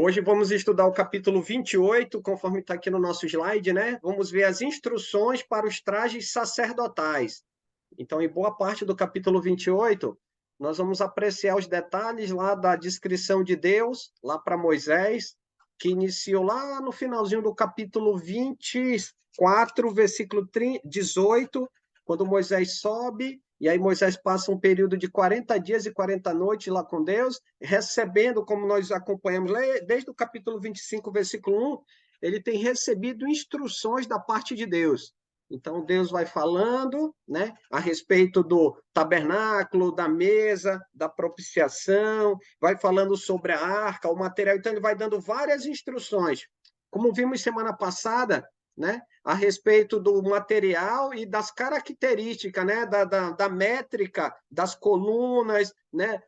Hoje vamos estudar o capítulo 28, conforme está aqui no nosso slide, né? Vamos ver as instruções para os trajes sacerdotais. Então, em boa parte do capítulo 28, nós vamos apreciar os detalhes lá da descrição de Deus, lá para Moisés, que iniciou lá no finalzinho do capítulo 24, versículo 18, quando Moisés sobe, e aí Moisés passa um período de 40 dias e 40 noites lá com Deus, recebendo, como nós acompanhamos desde o capítulo 25, versículo 1, ele tem recebido instruções da parte de Deus. Então, Deus vai falando, né, a respeito do tabernáculo, da mesa, da propiciação, vai falando sobre a arca, o material. Então, ele vai dando várias instruções. Como vimos semana passada, né, a respeito do material e das características, né, da métrica, das colunas, né,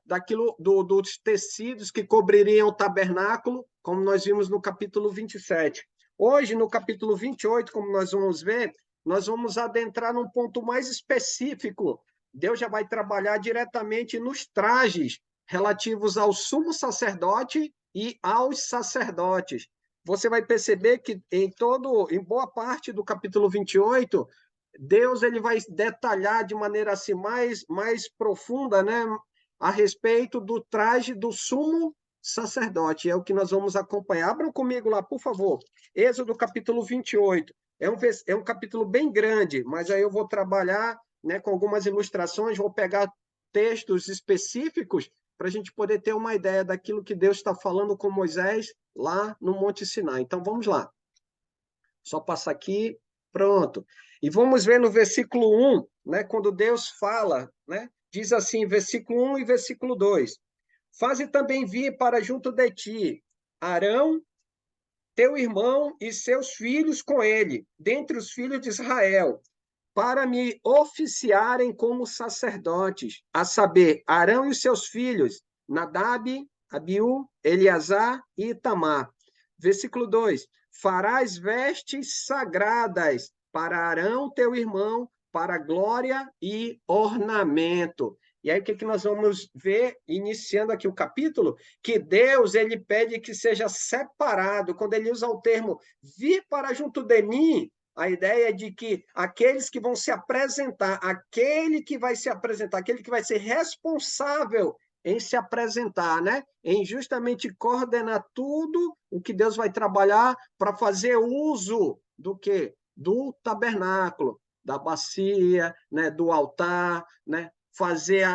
dos tecidos que cobririam o tabernáculo, como nós vimos no capítulo 27. Hoje, no capítulo 28, como nós vamos ver, nós vamos adentrar num ponto mais específico. Deus já vai trabalhar diretamente nos trajes relativos ao sumo sacerdote e aos sacerdotes. Você vai perceber que em boa parte do capítulo 28, Deus ele vai detalhar de maneira assim mais profunda, né, a respeito do traje do sumo sacerdote. É o que nós vamos acompanhar. Abram comigo lá, por favor. Êxodo capítulo 28. É um capítulo bem grande, mas aí eu vou trabalhar, né, com algumas ilustrações, vou pegar textos específicos para a gente poder ter uma ideia daquilo que Deus está falando com Moisés lá no Monte Sinai. Então vamos lá. Só passar aqui, pronto. E vamos ver no versículo 1, né, quando Deus fala, né, diz assim, versículo 1 e versículo 2: Faze também vir para junto de ti Arão, teu irmão e seus filhos com ele, dentre os filhos de Israel, para me oficiarem como sacerdotes, a saber, Arão e os seus filhos, Nadab, Abiú, Eleazar e Itamar. Versículo 2: Farás vestes sagradas para Arão, teu irmão, para glória e ornamento. E aí, o que nós vamos ver, iniciando aqui o capítulo? Que Deus, ele pede que seja separado. Quando ele usa o termo vir para junto de mim, a ideia é de que aqueles que vão se apresentar, aquele que vai se apresentar, aquele que vai ser responsável em se apresentar, né? Em justamente coordenar tudo o que Deus vai trabalhar para fazer uso do quê? Do tabernáculo, da bacia, né? Do altar, né? Fazer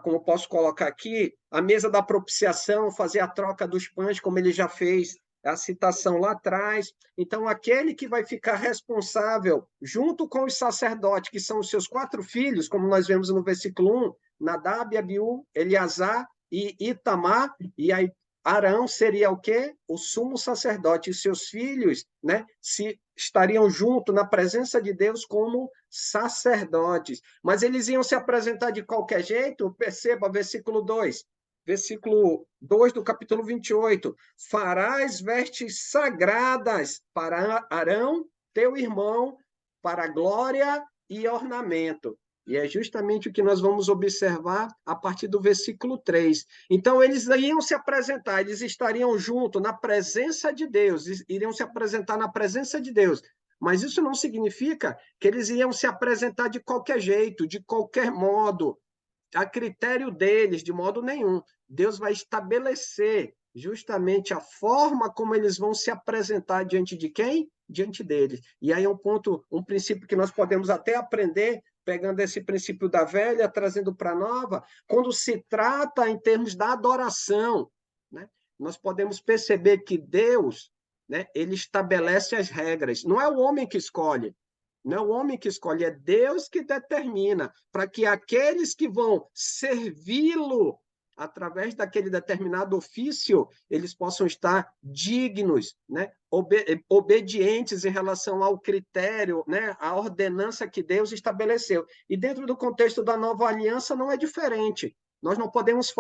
como posso colocar aqui, a mesa da propiciação, fazer a troca dos pães, como ele já fez a citação lá atrás. Então, aquele que vai ficar responsável, junto com os sacerdotes, que são os seus 4 filhos, como nós vemos no versículo 1, Nadab, Abiú, Eleazar e Itamar, e aí Arão seria o quê? O sumo sacerdote, e seus filhos, né, se estariam junto na presença de Deus como sacerdotes. Mas eles iam se apresentar de qualquer jeito? Perceba, versículo 2 do capítulo 28. Farás vestes sagradas para Arão, teu irmão, para glória e ornamento. E é justamente o que nós vamos observar a partir do versículo 3. Então, eles iam se apresentar, eles estariam juntos na presença de Deus, iriam se apresentar na presença de Deus. Mas isso não significa que eles iam se apresentar de qualquer jeito, de qualquer modo, a critério deles, de modo nenhum. Deus vai estabelecer justamente a forma como eles vão se apresentar diante de quem? Diante deles. E aí é um princípio que nós podemos até aprender, pegando esse princípio da velha, trazendo para a nova, quando se trata em termos da adoração, né? Nós podemos perceber que Deus, né, ele estabelece as regras. Não é o homem que escolhe, não é o homem que escolhe, é Deus que determina, para que aqueles que vão servi-lo através daquele determinado ofício, eles possam estar dignos, né? Obedientes em relação ao critério, né? A ordenança que Deus estabeleceu. E dentro do contexto da nova aliança não é diferente. Nós não podemos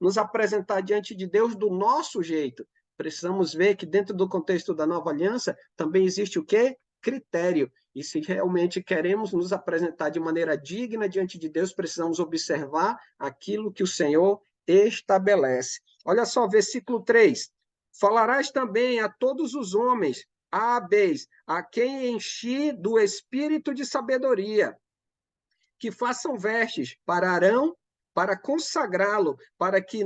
nos apresentar diante de Deus do nosso jeito. Precisamos ver que dentro do contexto da nova aliança também existe o quê? Critério. E se realmente queremos nos apresentar de maneira digna diante de Deus, precisamos observar aquilo que o Senhor estabelece. Olha só, versículo 3. Falarás também a todos os homens hábeis, a quem enchi do espírito de sabedoria, que façam vestes para Arão, para consagrá-lo, para que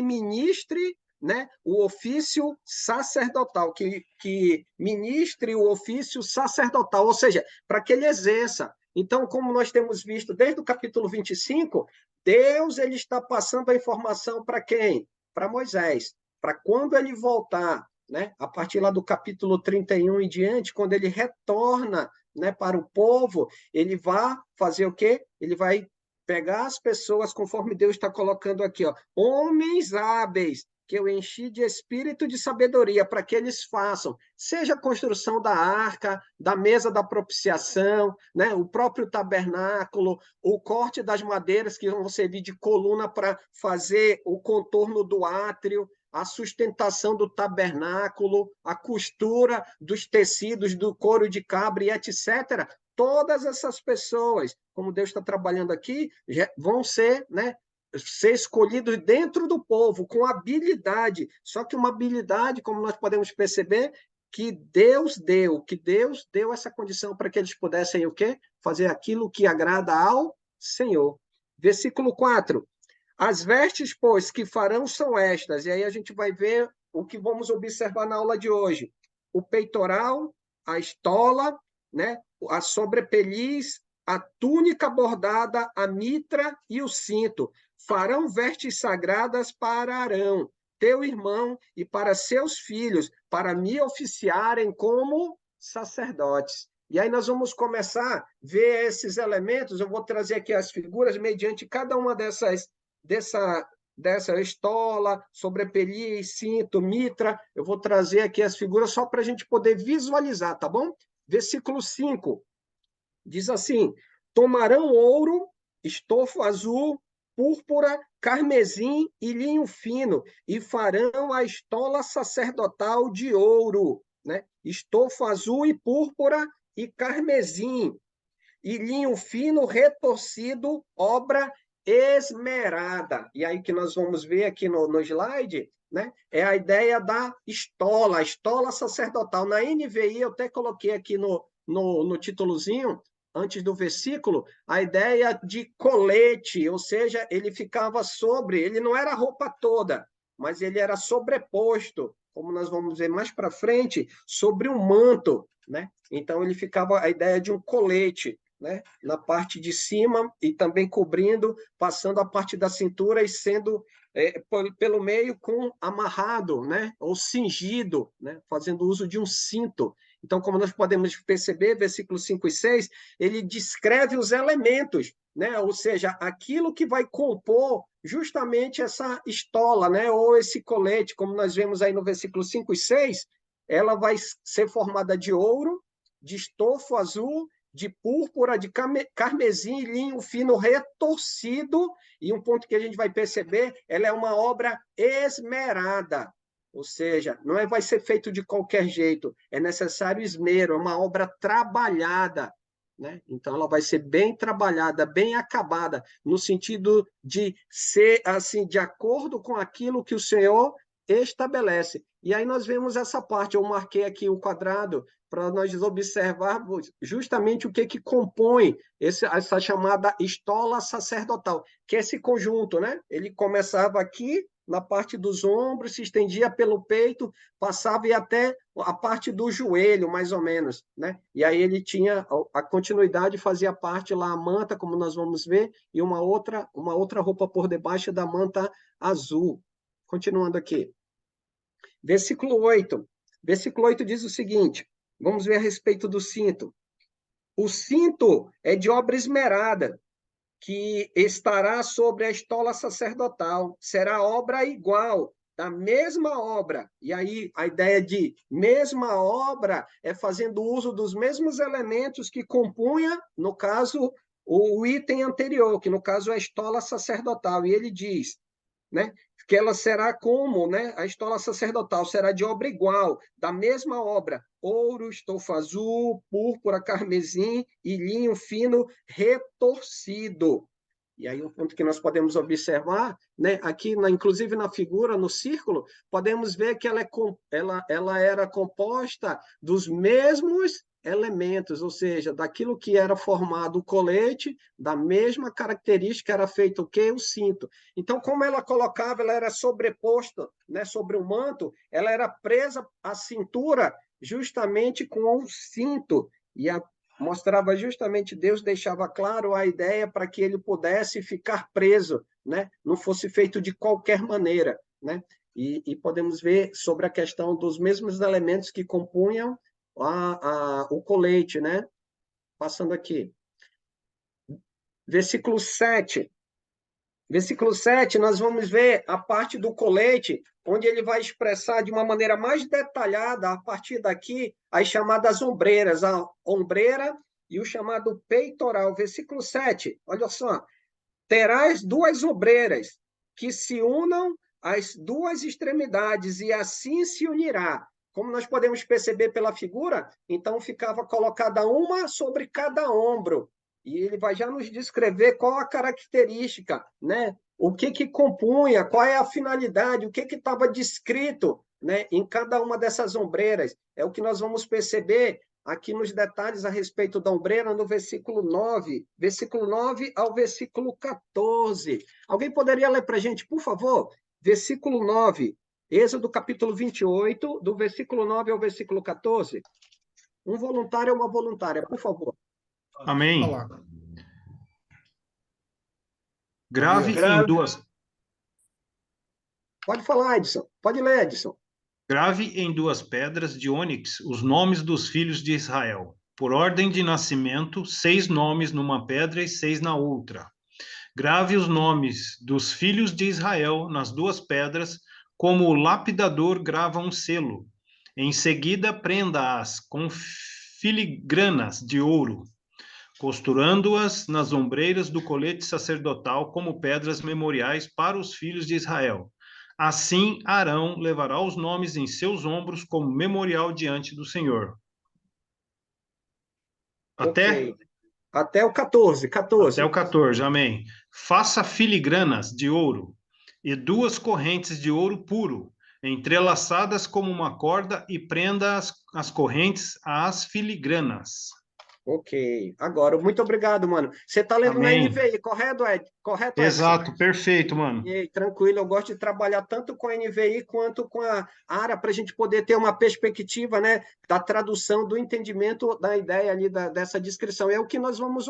ministre, né, o ofício sacerdotal, que ministre o ofício sacerdotal, ou seja, para que ele exerça. Então, como nós temos visto desde o capítulo 25, Deus ele está passando a informação para quem? Para Moisés, para quando ele voltar, né, a partir lá do capítulo 31 em diante, quando ele retorna, né, para o povo, ele vai fazer o quê? Ele vai pegar as pessoas, conforme Deus está colocando aqui, ó, homens hábeis, que eu enchi de espírito de sabedoria, para que eles façam, seja a construção da arca, da mesa da propiciação, né, o próprio tabernáculo, o corte das madeiras que vão servir de coluna para fazer o contorno do átrio, a sustentação do tabernáculo, a costura dos tecidos do couro de cabra e etc. Todas essas pessoas, como Deus está trabalhando aqui, vão ser, né, ser escolhidos dentro do povo, com habilidade. Só que uma habilidade, como nós podemos perceber, que Deus deu essa condição para que eles pudessem o quê? Fazer aquilo que agrada ao Senhor. Versículo 4. As vestes, pois, que farão são estas, e aí a gente vai ver o que vamos observar na aula de hoje. O peitoral, a estola, né? A sobrepeliz, a túnica bordada, a mitra e o cinto. Farão vestes sagradas para Arão, teu irmão, e para seus filhos, para me oficiarem como sacerdotes. E aí nós vamos começar a ver esses elementos, eu vou trazer aqui as figuras mediante cada uma dessa estola, sobrepeliz, cinto, mitra. Eu vou trazer aqui as figuras só para a gente poder visualizar, tá bom? Versículo 5 diz assim: tomarão ouro, estofo azul, púrpura, carmesim e linho fino, e farão a estola sacerdotal de ouro, né? Estofo azul e púrpura e carmesim, e linho fino retorcido, obra esmerada. E aí que nós vamos ver aqui no slide, né? É a ideia da estola, a estola sacerdotal. Na NVI, eu até coloquei aqui no títulozinho, antes do versículo, a ideia de colete, ou seja, ele ficava sobre, ele não era a roupa toda, mas ele era sobreposto, como nós vamos ver mais para frente, sobre um manto, né? Então ele ficava a ideia de um colete, né, na parte de cima e também cobrindo, passando a parte da cintura e sendo pelo meio com amarrado, né, ou cingido, né, fazendo uso de um cinto. Então, como nós podemos perceber, versículos 5 e 6, ele descreve os elementos, né, ou seja, aquilo que vai compor justamente essa estola, né, ou esse colete, como nós vemos aí no versículo 5 e 6, ela vai ser formada de ouro, de estofo azul, de púrpura, de carmesim e linho fino retorcido, e um ponto que a gente vai perceber, ela é uma obra esmerada, ou seja, não vai ser feito de qualquer jeito, é necessário esmero, é uma obra trabalhada, né? Então ela vai ser bem trabalhada, bem acabada, no sentido de ser assim, de acordo com aquilo que o Senhor estabelece. E aí nós vemos essa parte, eu marquei aqui o quadrado para nós observarmos justamente o que compõe essa chamada estola sacerdotal, que é esse conjunto, né? Ele começava aqui na parte dos ombros, se estendia pelo peito, passava e até a parte do joelho, mais ou menos, né? E aí ele tinha a continuidade, fazia parte lá a manta, como nós vamos ver, e uma outra roupa por debaixo da manta azul. Continuando aqui. Versículo 8. Versículo 8 diz o seguinte: vamos ver a respeito do cinto. O cinto é de obra esmerada, que estará sobre a estola sacerdotal. Será obra igual, da mesma obra. E aí a ideia de mesma obra é fazendo uso dos mesmos elementos que compunha, no caso, o item anterior, que no caso é a estola sacerdotal. E ele diz, né, que ela será como, né, a estola sacerdotal será de obra igual, da mesma obra, ouro, estofo azul, púrpura, carmesim e linho fino retorcido. E aí um ponto que nós podemos observar, né, aqui, inclusive na figura, no círculo, podemos ver que ela era composta dos mesmos elementos, ou seja, daquilo que era formado o colete, da mesma característica era feito o quê? O cinto. Então, como ela colocava, ela era sobreposta, né, sobre o manto, ela era presa à cintura justamente com o cinto. E mostrava justamente, Deus deixava claro a ideia para que ele pudesse ficar preso, né? Não fosse feito de qualquer maneira, né? E podemos ver sobre a questão dos mesmos elementos que compunham o colete, né? Passando aqui. Versículo 7. Versículo 7, nós vamos ver a parte do colete, onde ele vai expressar de uma maneira mais detalhada, a partir daqui, as chamadas ombreiras, a ombreira e o chamado peitoral. Versículo 7, olha só. Terás duas ombreiras que se unam às duas extremidades, e assim se unirá. Como nós podemos perceber pela figura, então ficava colocada uma sobre cada ombro. E ele vai já nos descrever qual a característica, né? O que compunha, qual é a finalidade, o que estava descrito, né, em cada uma dessas ombreiras. É o que nós vamos perceber aqui nos detalhes a respeito da ombreira, no versículo 9 ao versículo 14. Alguém poderia ler para a gente, por favor? Versículo 9, Êxodo capítulo 28, do versículo 9 ao versículo 14. Um voluntário ou uma voluntária, por favor. Amém. Grave em duas... Pode falar, Edson. Pode ler, Edson. Grave em duas pedras de ônix os nomes dos filhos de Israel, por ordem de nascimento, 6 nomes numa pedra e 6 na outra. Grave os nomes dos filhos de Israel nas duas pedras, como o lapidador grava um selo. Em seguida, prenda-as com filigranas de ouro, costurando-as nas ombreiras do colete sacerdotal como pedras memoriais para os filhos de Israel. Assim, Arão levará os nomes em seus ombros como memorial diante do Senhor. Ok. Até o 14. Até o 14, amém. Faça filigranas de ouro e 2 correntes de ouro puro, entrelaçadas como uma corda, e prenda as correntes às filigranas. Ok. Agora, muito obrigado, mano. Você está lendo Amém. na NVI, correto, Ed? Correto, Edson? Exato, perfeito, mano. E tranquilo, eu gosto de trabalhar tanto com a NVI quanto com a ARA para a gente poder ter uma perspectiva, né, da tradução, do entendimento da ideia ali dessa descrição. É o que nós vamos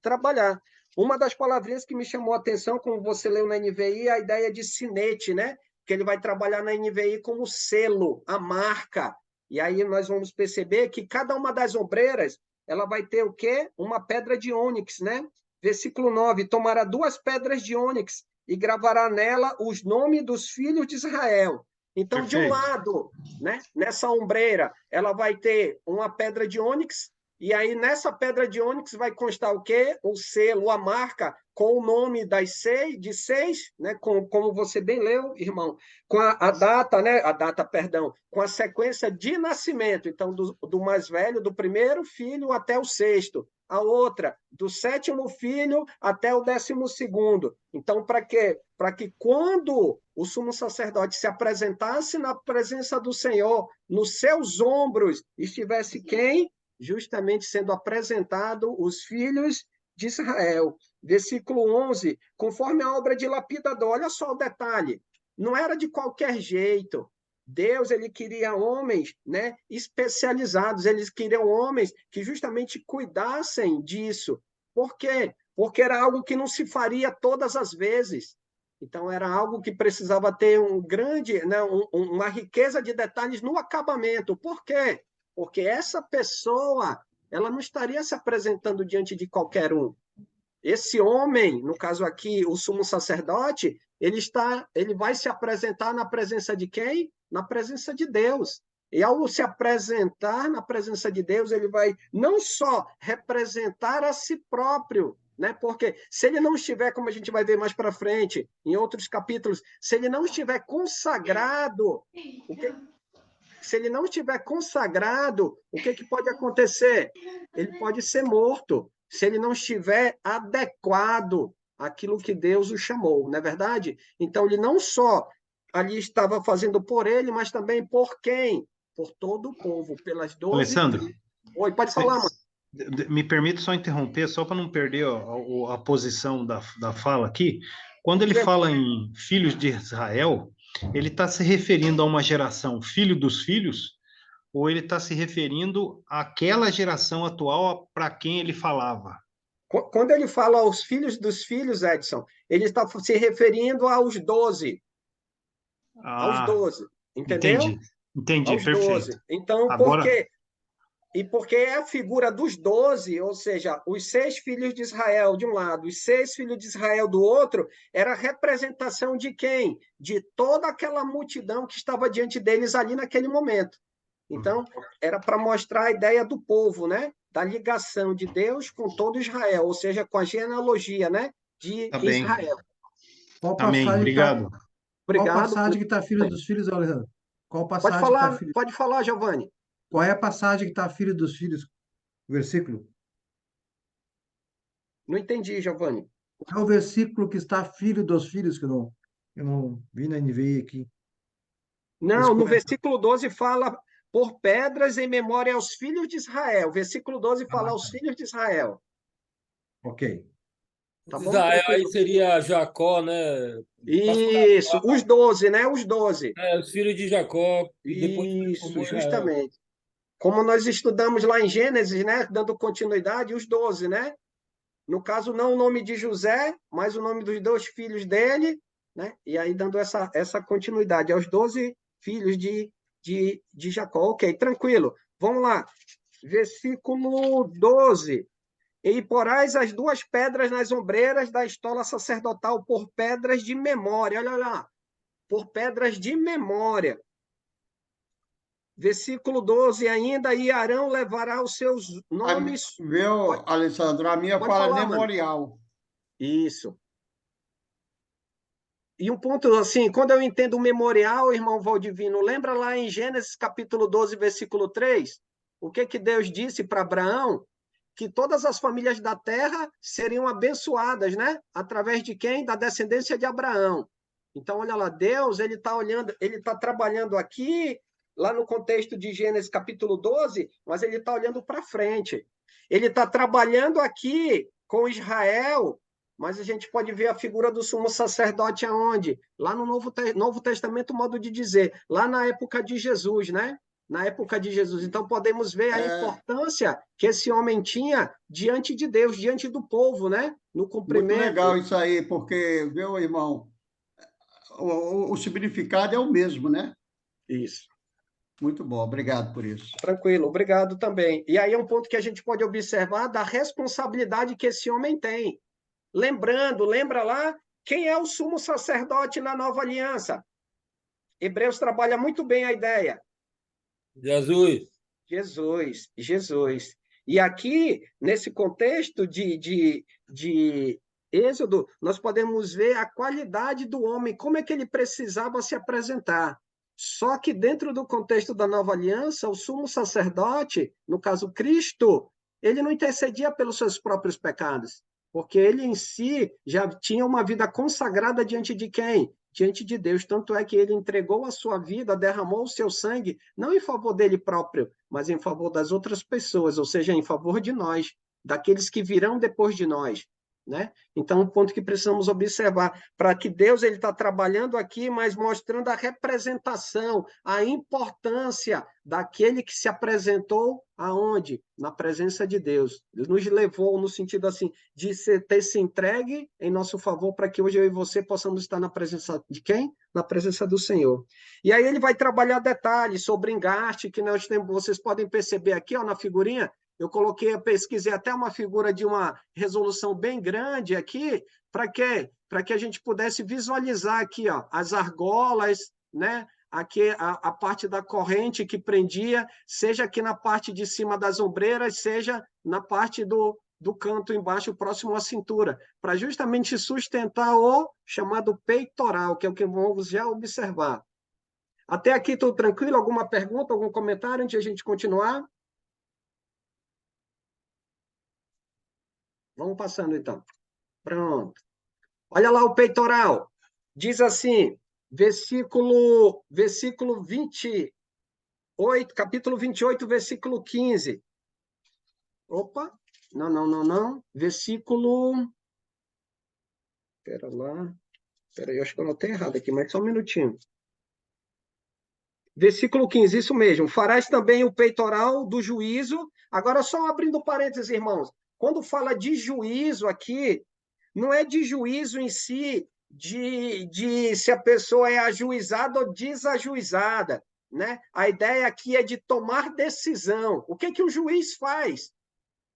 trabalhar. Uma das palavrinhas que me chamou a atenção, como você leu na NVI, é a ideia de sinete, né? Que ele vai trabalhar na NVI como selo, a marca. E aí nós vamos perceber que cada uma das ombreiras, ela vai ter o quê? Uma pedra de ônix, né? Versículo 9, tomará 2 pedras de ônix e gravará nela os nomes dos filhos de Israel. Então, perfeito. De um lado, né, nessa ombreira, ela vai ter uma pedra de ônix, e aí nessa pedra de ônix vai constar o quê? O selo, a marca, com o nome das 6, de 6, né, como você bem leu, irmão, com a data, né, perdão, com a sequência de nascimento, então do mais velho, do primeiro filho até o 6º, a outra, do 7º filho até o 12º. Então, para quê? Para que quando o sumo sacerdote se apresentasse na presença do Senhor, nos seus ombros estivesse quem? Justamente sendo apresentado os filhos de Israel. Versículo 11, conforme a obra de lapidador. Olha só o detalhe. Não era de qualquer jeito. Deus, ele queria homens, né, especializados, eles queriam homens que justamente cuidassem disso. Por quê? Porque era algo que não se faria todas as vezes. Então, era algo que precisava ter né, uma riqueza de detalhes no acabamento. Por quê? Porque essa pessoa, ela não estaria se apresentando diante de qualquer um. Esse homem, no caso aqui, o sumo sacerdote, ele vai se apresentar na presença de quem? Na presença de Deus. E ao se apresentar na presença de Deus, ele vai não só representar a si próprio, né? Porque se ele não estiver, como a gente vai ver mais para frente, em outros capítulos, se ele não estiver consagrado, se ele não estiver consagrado, o que pode acontecer? Ele pode ser morto se ele não estiver adequado aquilo que Deus o chamou, não é verdade? Então, ele não só ali estava fazendo por ele, mas também por quem? Por todo o povo, pelas 12 Alessandro, tribos. Oi, pode falar, mano. me permite só interromper, só para não perder a posição da fala aqui. Quando ele fala em filhos de Israel, ele está se referindo a uma geração filho dos filhos, ou ele está se referindo àquela geração atual para quem ele falava? Quando ele fala aos filhos dos filhos, Edson, ele está se referindo aos 12, aos Ah, 12, entendeu? entendi, entendi, Aos perfeito. 12. Então, por Agora, quê? E porque é a figura dos 12, ou seja, os 6 filhos de Israel de um lado, os 6 filhos de Israel do outro, era a representação de quem? De toda aquela multidão que estava diante deles ali naquele momento. Então, era para mostrar a ideia do povo, né? Da ligação de Deus com todo Israel, ou seja, com a genealogia, né? De tá bem. Israel. Qual Amém. passagem que está Obrigado. Obrigado. filho dos filhos, Alessandro? Qual Pode passagem que está falar, filho? pode falar, Giovanni. Qual é a passagem que está filho dos filhos? Versículo? Não entendi, Giovanni. Qual é o versículo que está filho dos filhos que eu não vi na NVI aqui? Esse Não, no começa. versículo 12 fala por pedras em memória aos filhos de Israel. Versículo 12 fala Ah, aos tá. filhos de Israel. Ok. Tá bom? Israel aí Tranquilo. seria Jacó, né? Isso, os 12, né? Os 12. Os filhos de Jacó, e depois se Isso, formou Israel. justamente. Como nós estudamos lá em Gênesis, né? Dando continuidade, os 12, né? No caso, não o nome de José, mas o nome dos 2 filhos dele, né? E aí dando essa continuidade aos 12 filhos de Jacó. Ok, tranquilo. Vamos lá. Versículo 12. E porás as 2 pedras nas ombreiras da estola sacerdotal por pedras de memória. Olha lá. Por pedras de memória. Versículo 12 ainda, e Arão levará os seus nomes. Viu, Pode, Alessandro? A minha pode fala é falar, mano. memorial. Isso. E um ponto assim, quando eu entendo o memorial, irmão Valdivino, lembra lá em Gênesis capítulo 12, versículo 3? O que que Deus disse para Abraão? Que todas as famílias da terra seriam abençoadas, né? Através de quem? Da descendência de Abraão. Então, olha lá, Deus, ele está olhando, ele está trabalhando aqui, lá no contexto de Gênesis capítulo 12, mas ele está olhando para frente. Ele está trabalhando aqui com Israel, mas a gente pode ver a figura do sumo sacerdote aonde? Lá no Novo Testamento, modo de dizer, lá na época de Jesus, né? Na época de Jesus. Então, podemos ver a É importância que esse homem tinha diante de Deus, diante do povo, né? No muito cumprimento. legal isso aí, porque, viu, irmão, o significado é o mesmo, né? Isso. Muito bom, obrigado por isso. Tranquilo, obrigado também. E aí é um ponto que a gente pode observar da responsabilidade que esse homem tem. Lembrando, lembra lá, quem é o sumo sacerdote na nova aliança? Hebreus trabalha muito bem a ideia. Jesus. Jesus, Jesus. E aqui, nesse contexto de Êxodo, nós podemos ver a qualidade do homem, como é que ele precisava se apresentar. Só que dentro do contexto da nova aliança, o sumo sacerdote, no caso Cristo, ele não intercedia pelos seus próprios pecados, porque ele em si já tinha uma vida consagrada diante de quem? Diante de Deus. Tanto é que ele entregou a sua vida, derramou o seu sangue, não em favor dele próprio, mas em favor das outras pessoas, ou seja, em favor de nós, daqueles que virão depois de nós. Né? Então, um ponto que precisamos observar, para que Deus ele está trabalhando aqui, mas mostrando a representação, a importância daquele que se apresentou aonde? Na presença de Deus. Deus nos levou no sentido assim de ter se entregue em nosso favor para que hoje eu e você possamos estar na presença de quem? Na presença do Senhor. E aí ele vai trabalhar detalhes sobre engaste, que nós temos, vocês podem perceber aqui, ó, na figurinha, eu coloquei, eu pesquisei até uma figura de uma resolução bem grande aqui, para quê? Para que a gente pudesse visualizar aqui, ó, as argolas, né? Aqui a parte da corrente que prendia, seja aqui na parte de cima das ombreiras, seja na parte do canto embaixo, próximo à cintura, para justamente sustentar o chamado peitoral, que é o que vamos já observar. Até aqui tudo tranquilo? Alguma pergunta, algum comentário antes de a gente continuar? Vamos passando, então. Pronto. Olha lá o peitoral. Diz assim, versículo 28, capítulo 28, versículo 15. Opa, não. Versículo... Espera lá. Espera aí, acho que eu anotei errado aqui, mas só um minutinho. Versículo 15, isso mesmo. Farás também o peitoral do juízo. Agora, só abrindo parênteses, irmãos. Quando fala de juízo aqui, não é de juízo em si, de se a pessoa é ajuizada ou desajuizada, né? A ideia aqui é de tomar decisão. O que que o juiz faz?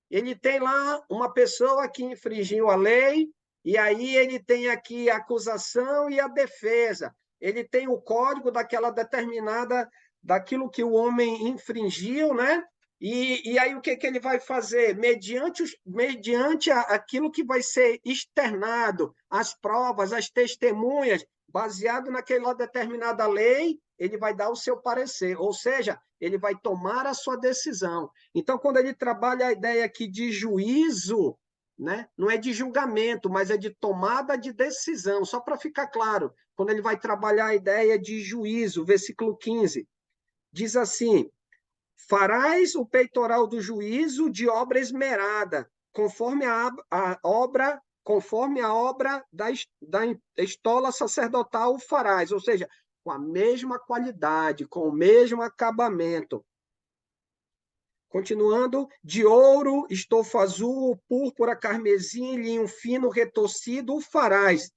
Ele tem lá uma pessoa que infringiu a lei, e aí ele tem aqui a acusação e a defesa. Ele tem o código daquela determinada, daquilo que o homem infringiu, né? E aí o que, que ele vai fazer? Mediante aquilo que vai ser externado, as provas, as testemunhas, baseado naquela determinada lei, ele vai dar o seu parecer, ou seja, ele vai tomar a sua decisão. Então, quando ele trabalha a ideia aqui de juízo, né, não é de julgamento, mas é de tomada de decisão, só para ficar claro, quando ele vai trabalhar a ideia de juízo, versículo 15, diz assim: farás o peitoral do juízo de obra esmerada, conforme a obra da estola sacerdotal o farás, ou seja, com a mesma qualidade, com o mesmo acabamento. Continuando, de ouro, estofa azul, púrpura, carmesim, linho fino, retorcido, o farás.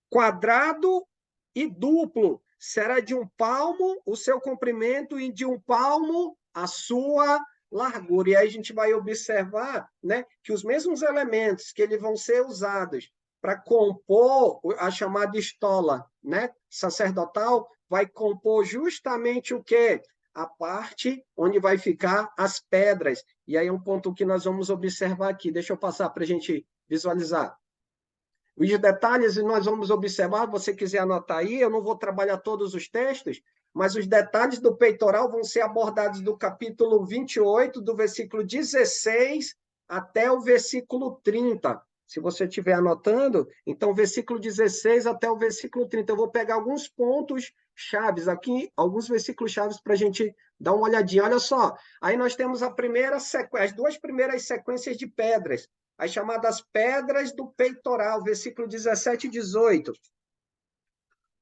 Quadrado e duplo, será de um palmo o seu comprimento e de um palmo a sua largura. E aí a gente vai observar, né, que os mesmos elementos que eles vão ser usados para compor a chamada estola, né, sacerdotal, vai compor justamente o quê? A parte onde vai ficar as pedras. E aí é um ponto que nós vamos observar aqui. Deixa eu passar para a gente visualizar. Os detalhes nós vamos observar, se você quiser anotar aí, eu não vou trabalhar todos os textos, mas os detalhes do peitoral vão ser abordados do capítulo 28, do versículo 16 até o versículo 30. Se você estiver anotando, então, versículo 16 até o versículo 30. Eu vou pegar alguns pontos chaves aqui, alguns versículos chaves para a gente dar uma olhadinha. Olha só, aí nós temos as duas primeiras sequências de pedras, as chamadas pedras do peitoral, versículo 17 e 18.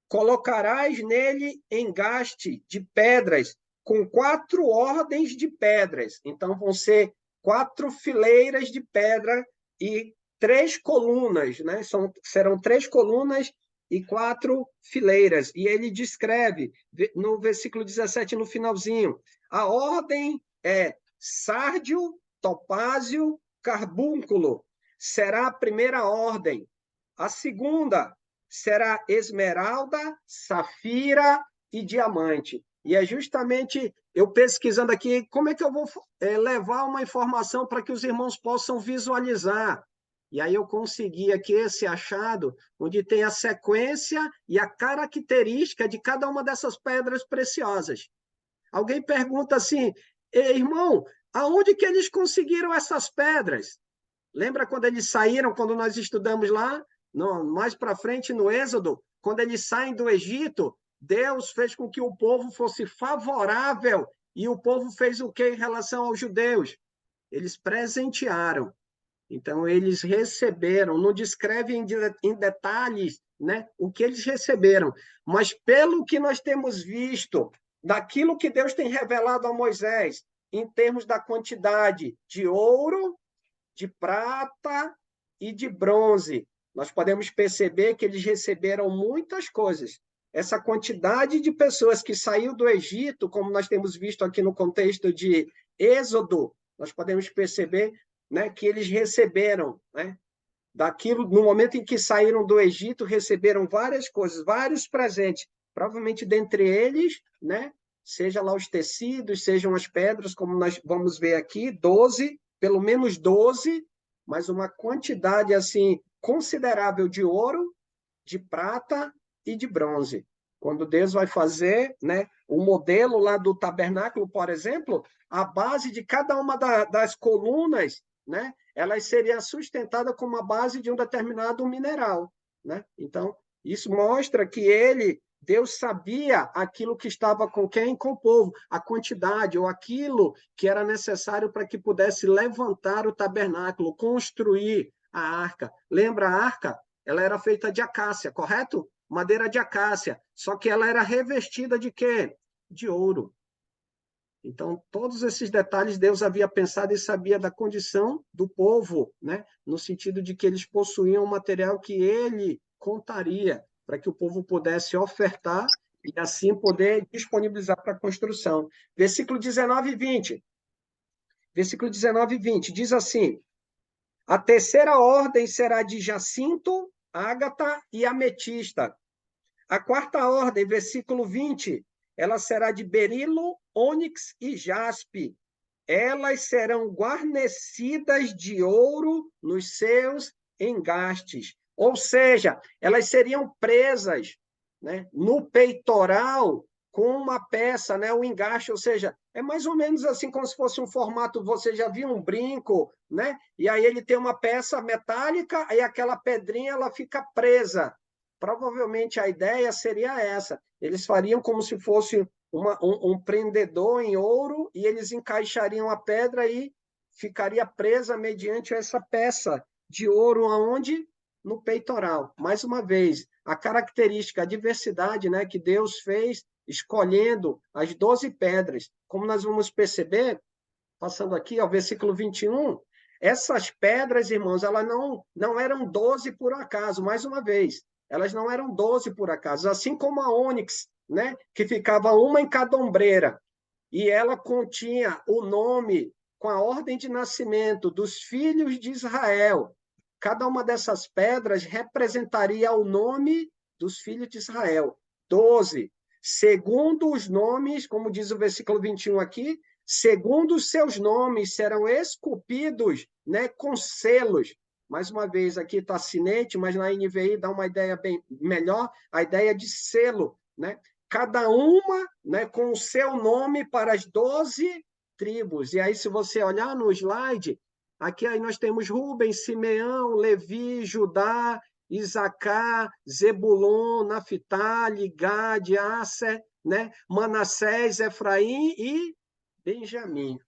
Colocarás nele engaste de pedras, com 4 ordens de pedras. Então, vão ser 4 fileiras de pedra e 3 colunas, né? Serão 3 colunas e 4 fileiras. E ele descreve, no versículo 17, no finalzinho, a ordem é sárdio, topázio, carbúnculo. Será a primeira ordem. A segunda será esmeralda, safira e diamante. E é justamente eu pesquisando aqui como é que eu vou levar uma informação para que os irmãos possam visualizar. E aí eu consegui aqui esse achado, onde tem a sequência e a característica de cada uma dessas pedras preciosas. Alguém pergunta assim, irmão, aonde que eles conseguiram essas pedras? Lembra quando eles saíram, quando nós estudamos lá, mais para frente no Êxodo, quando eles saem do Egito, Deus fez com que o povo fosse favorável, e o povo fez o que em relação aos judeus? Eles presentearam. Então, eles receberam, não descreve em detalhes, né, o que eles receberam, mas pelo que nós temos visto, daquilo que Deus tem revelado a Moisés, em termos da quantidade de ouro, de prata e de bronze, nós podemos perceber que eles receberam muitas coisas. Essa quantidade de pessoas que saiu do Egito, como nós temos visto aqui no contexto de Êxodo, nós podemos perceber, né, que eles receberam, né, daquilo, no momento em que saíram do Egito, receberam várias coisas, vários presentes, provavelmente dentre eles, né, seja lá os tecidos, sejam as pedras, como nós vamos ver aqui, 12, pelo menos 12, mas uma quantidade assim considerável de ouro, de prata e de bronze. Quando Deus vai fazer, né, o modelo lá do tabernáculo, por exemplo, a base de cada uma das colunas, né, ela seria sustentada com a base de um determinado mineral. né? Então, isso mostra que Deus sabia aquilo que estava com quem? Com o povo, a quantidade, ou aquilo que era necessário para que pudesse levantar o tabernáculo, construir a arca. Lembra a arca? Ela era feita de acácia, correto? Madeira de acácia. Só que ela era revestida de quê? De ouro. Então, todos esses detalhes Deus havia pensado e sabia da condição do povo, né? No sentido de que eles possuíam um material que ele contaria para que o povo pudesse ofertar e assim poder disponibilizar para a construção. Versículo 19 e 20. Versículo 19 e 20 diz assim: a terceira ordem será de jacinto, ágata e ametista. A quarta ordem, versículo 20, ela será de berilo, ônix e jaspe. Elas serão guarnecidas de ouro nos seus engastes. Ou seja, elas seriam presas, né, no peitoral com uma peça, né, o engaste, ou seja, é mais ou menos assim como se fosse um formato, você já viu um brinco, né? E aí ele tem uma peça metálica, e aquela pedrinha ela fica presa. Provavelmente a ideia seria essa. Eles fariam como se fosse um prendedor em ouro e eles encaixariam a pedra e ficaria presa mediante essa peça de ouro aonde? No peitoral. Mais uma vez, a característica, a diversidade, né, que Deus fez escolhendo as 12 pedras. Como nós vamos perceber, passando aqui ao versículo 21, essas pedras, irmãos, elas não eram 12 por acaso, mais uma vez. Elas não eram 12 por acaso, assim como a ônix, né, que ficava uma em cada ombreira, e ela continha o nome com a ordem de nascimento dos filhos de Israel. Cada uma dessas pedras representaria o nome dos filhos de Israel. 12. Segundo os nomes, como diz o versículo 21 aqui, segundo os seus nomes serão esculpidos, né, com selos. Mais uma vez, aqui está sinete, mas na NVI dá uma ideia bem melhor, a ideia de selo, né? Cada uma, né, com o seu nome para as 12 tribos. E aí, se você olhar no slide, aqui aí nós temos Rubens, Simeão, Levi, Judá, Isacar, Zebulon, Naphtali, Gade, Asser, né, Manassés, Efraim e Benjamim.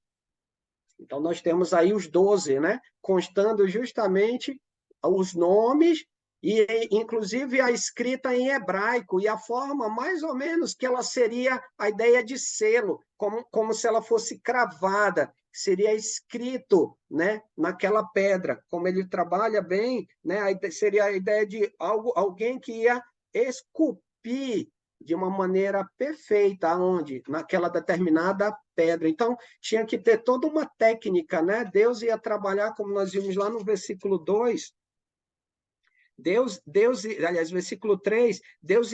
Então, nós temos aí os 12, né, constando justamente os nomes e, inclusive, a escrita em hebraico e a forma, mais ou menos, que ela seria a ideia de selo, como se ela fosse cravada, seria escrito, né, naquela pedra. Como ele trabalha bem, né, seria a ideia de alguém que ia esculpir de uma maneira perfeita, onde? Naquela determinada pedra. Então, tinha que ter toda uma técnica, né? Deus ia trabalhar, como nós vimos lá no versículo 2, aliás, versículo 3, Deus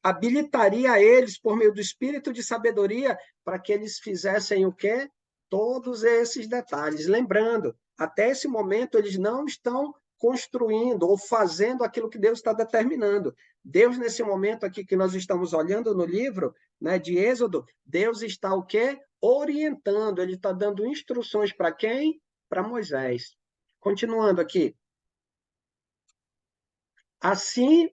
habilitaria eles por meio do espírito de sabedoria para que eles fizessem o quê? Todos esses detalhes. Lembrando, até esse momento eles não estão construindo ou fazendo aquilo que Deus está determinando. Deus, nesse momento aqui que nós estamos olhando no livro, né, de Êxodo, Deus está o quê? Orientando, ele está dando instruções para quem? Para Moisés. Continuando aqui. Assim,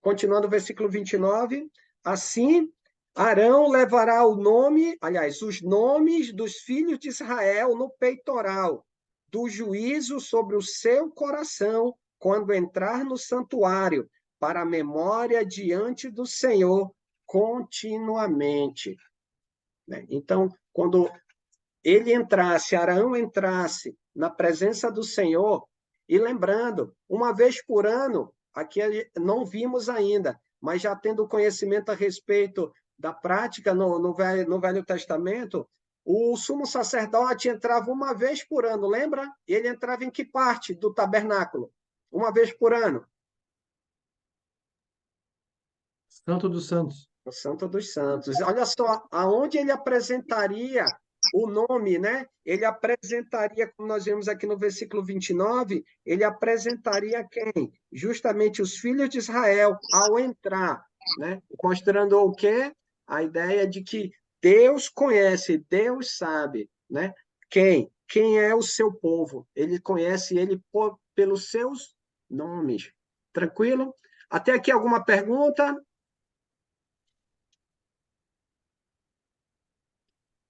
continuando o versículo 29, assim Arão levará o nome, aliás, os nomes dos filhos de Israel no peitoral, do juízo sobre o seu coração, quando entrar no santuário, para a memória diante do Senhor continuamente. Então, quando ele entrasse, Arão entrasse na presença do Senhor, e lembrando, uma vez por ano, aqui não vimos ainda, mas já tendo conhecimento a respeito da prática no Velho Testamento, o sumo sacerdote entrava uma vez por ano, lembra? Ele entrava em que parte do tabernáculo? Uma vez por ano? Santo dos Santos. O Santo dos Santos. Olha só, aonde ele apresentaria o nome, né? Ele apresentaria, como nós vemos aqui no versículo 29, ele apresentaria quem? Justamente os filhos de Israel ao entrar, né? Mostrando o quê? A ideia de que Deus conhece, Deus sabe, né? Quem é o seu povo? Ele conhece ele pelos seus nomes. Tranquilo? Até aqui alguma pergunta?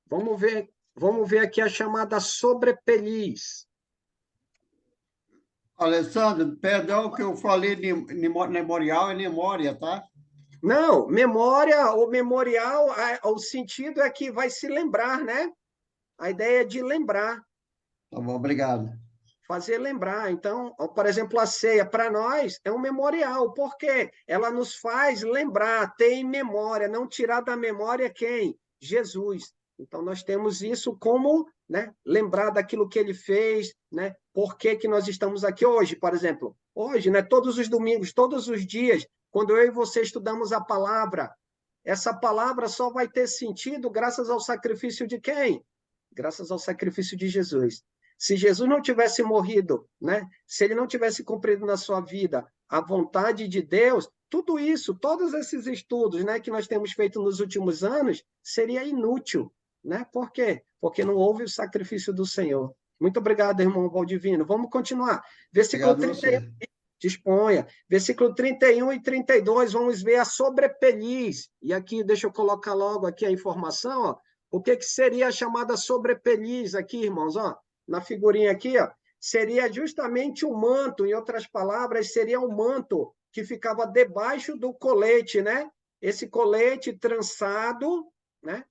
Vamos ver aqui a chamada sobrepeliz. Alessandro, perdão que eu falei de memorial e memória, tá? Não, memória ou memorial, o sentido é que vai se lembrar, né? A ideia é de lembrar, Tá bom, obrigado. fazer lembrar. Então, por exemplo, a ceia, para nós, é um memorial, porque ela nos faz lembrar, ter em memória, não tirar da memória quem? Jesus. Então, nós temos isso como, né, lembrar daquilo que ele fez, né? Por que que nós estamos aqui hoje, por exemplo? Hoje, né, todos os domingos, todos os dias, quando eu e você estudamos a palavra, essa palavra só vai ter sentido graças ao sacrifício de quem? Graças ao sacrifício de Jesus. Se Jesus não tivesse morrido, né? Se ele não tivesse cumprido na sua vida a vontade de Deus, tudo isso, todos esses estudos, né, que nós temos feito nos últimos anos, seria inútil, né? Por quê? Porque não houve o sacrifício do Senhor. Muito obrigado, irmão Valdivino. Vamos continuar. Versículo Obrigado a 31. você. Disponha. Versículo 31 e 32, vamos ver a sobrepeliz. E aqui, deixa eu colocar logo aqui a informação, ó. O que seria a chamada sobrepeliz aqui, irmãos? Ó, na figurinha aqui, ó, seria justamente um manto, em outras palavras, seria um manto que ficava debaixo do colete, né? Esse colete trançado, né?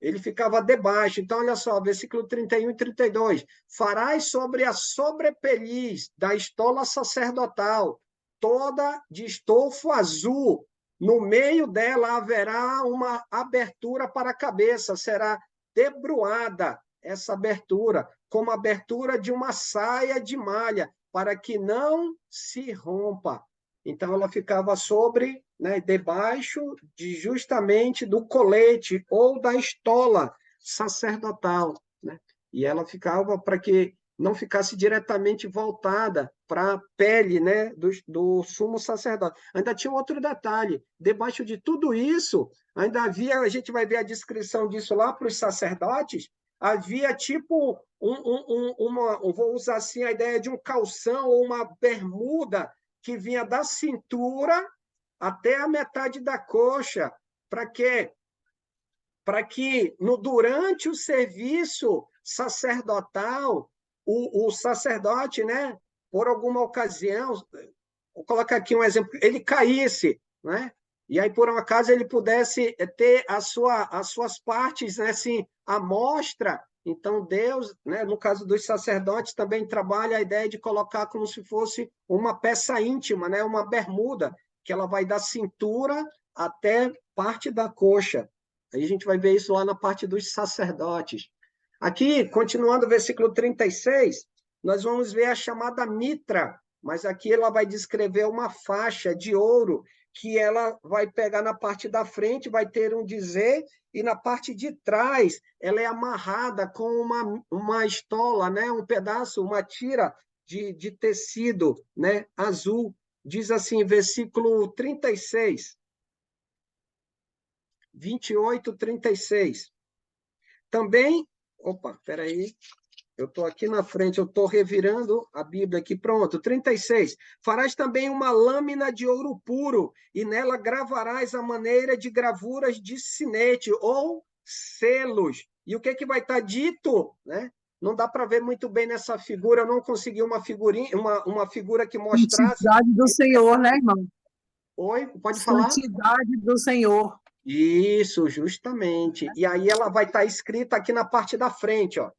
Ele ficava debaixo. Então, olha só, versículo 31 e 32. Farás sobre a sobrepeliz da estola sacerdotal, toda de estofo azul. No meio dela haverá uma abertura para a cabeça, será debruada essa abertura, como a abertura de uma saia de malha, para que não se rompa. Então, ela ficava sobre, né, debaixo de justamente do colete ou da estola sacerdotal, né? E ela ficava para que não ficasse diretamente voltada para a pele, né, do sumo sacerdote. Ainda tinha outro detalhe: debaixo de tudo isso, ainda havia, a gente vai ver a descrição disso lá para os sacerdotes, havia tipo vou usar assim a ideia de um calção ou uma bermuda que vinha da cintura até a metade da coxa. Para quê? Para que durante o serviço sacerdotal, o sacerdote, né, por alguma ocasião, vou colocar aqui um exemplo, ele caísse, né? E aí, por um acaso, ele pudesse ter as suas partes, né, assim, à mostra. Então, Deus, né, no caso dos sacerdotes, também trabalha a ideia de colocar como se fosse uma peça íntima, né, uma bermuda, que ela vai da cintura até parte da coxa. Aí a gente vai ver isso lá na parte dos sacerdotes. Aqui, continuando o versículo 36, nós vamos ver a chamada mitra, mas aqui ela vai descrever uma faixa de ouro que ela vai pegar na parte da frente, vai ter um dizer, e na parte de trás ela é amarrada com uma estola, né? Um pedaço, uma tira de tecido, né? Azul. Diz assim, versículo 36. 28, 36. Também, opa, espera aí, eu estou aqui na frente, eu estou revirando a Bíblia aqui, pronto, 36. Farás também uma lâmina de ouro puro, e nela gravarás a maneira de gravuras de sinete, ou selos. E o que vai estar dito, né? Não dá para ver muito bem nessa figura, eu não consegui uma figura que mostrasse. Santidade do Senhor, né, irmão? Oi, pode falar? Santidade do Senhor. Isso, justamente. E aí ela vai estar escrita aqui na parte da frente, ó.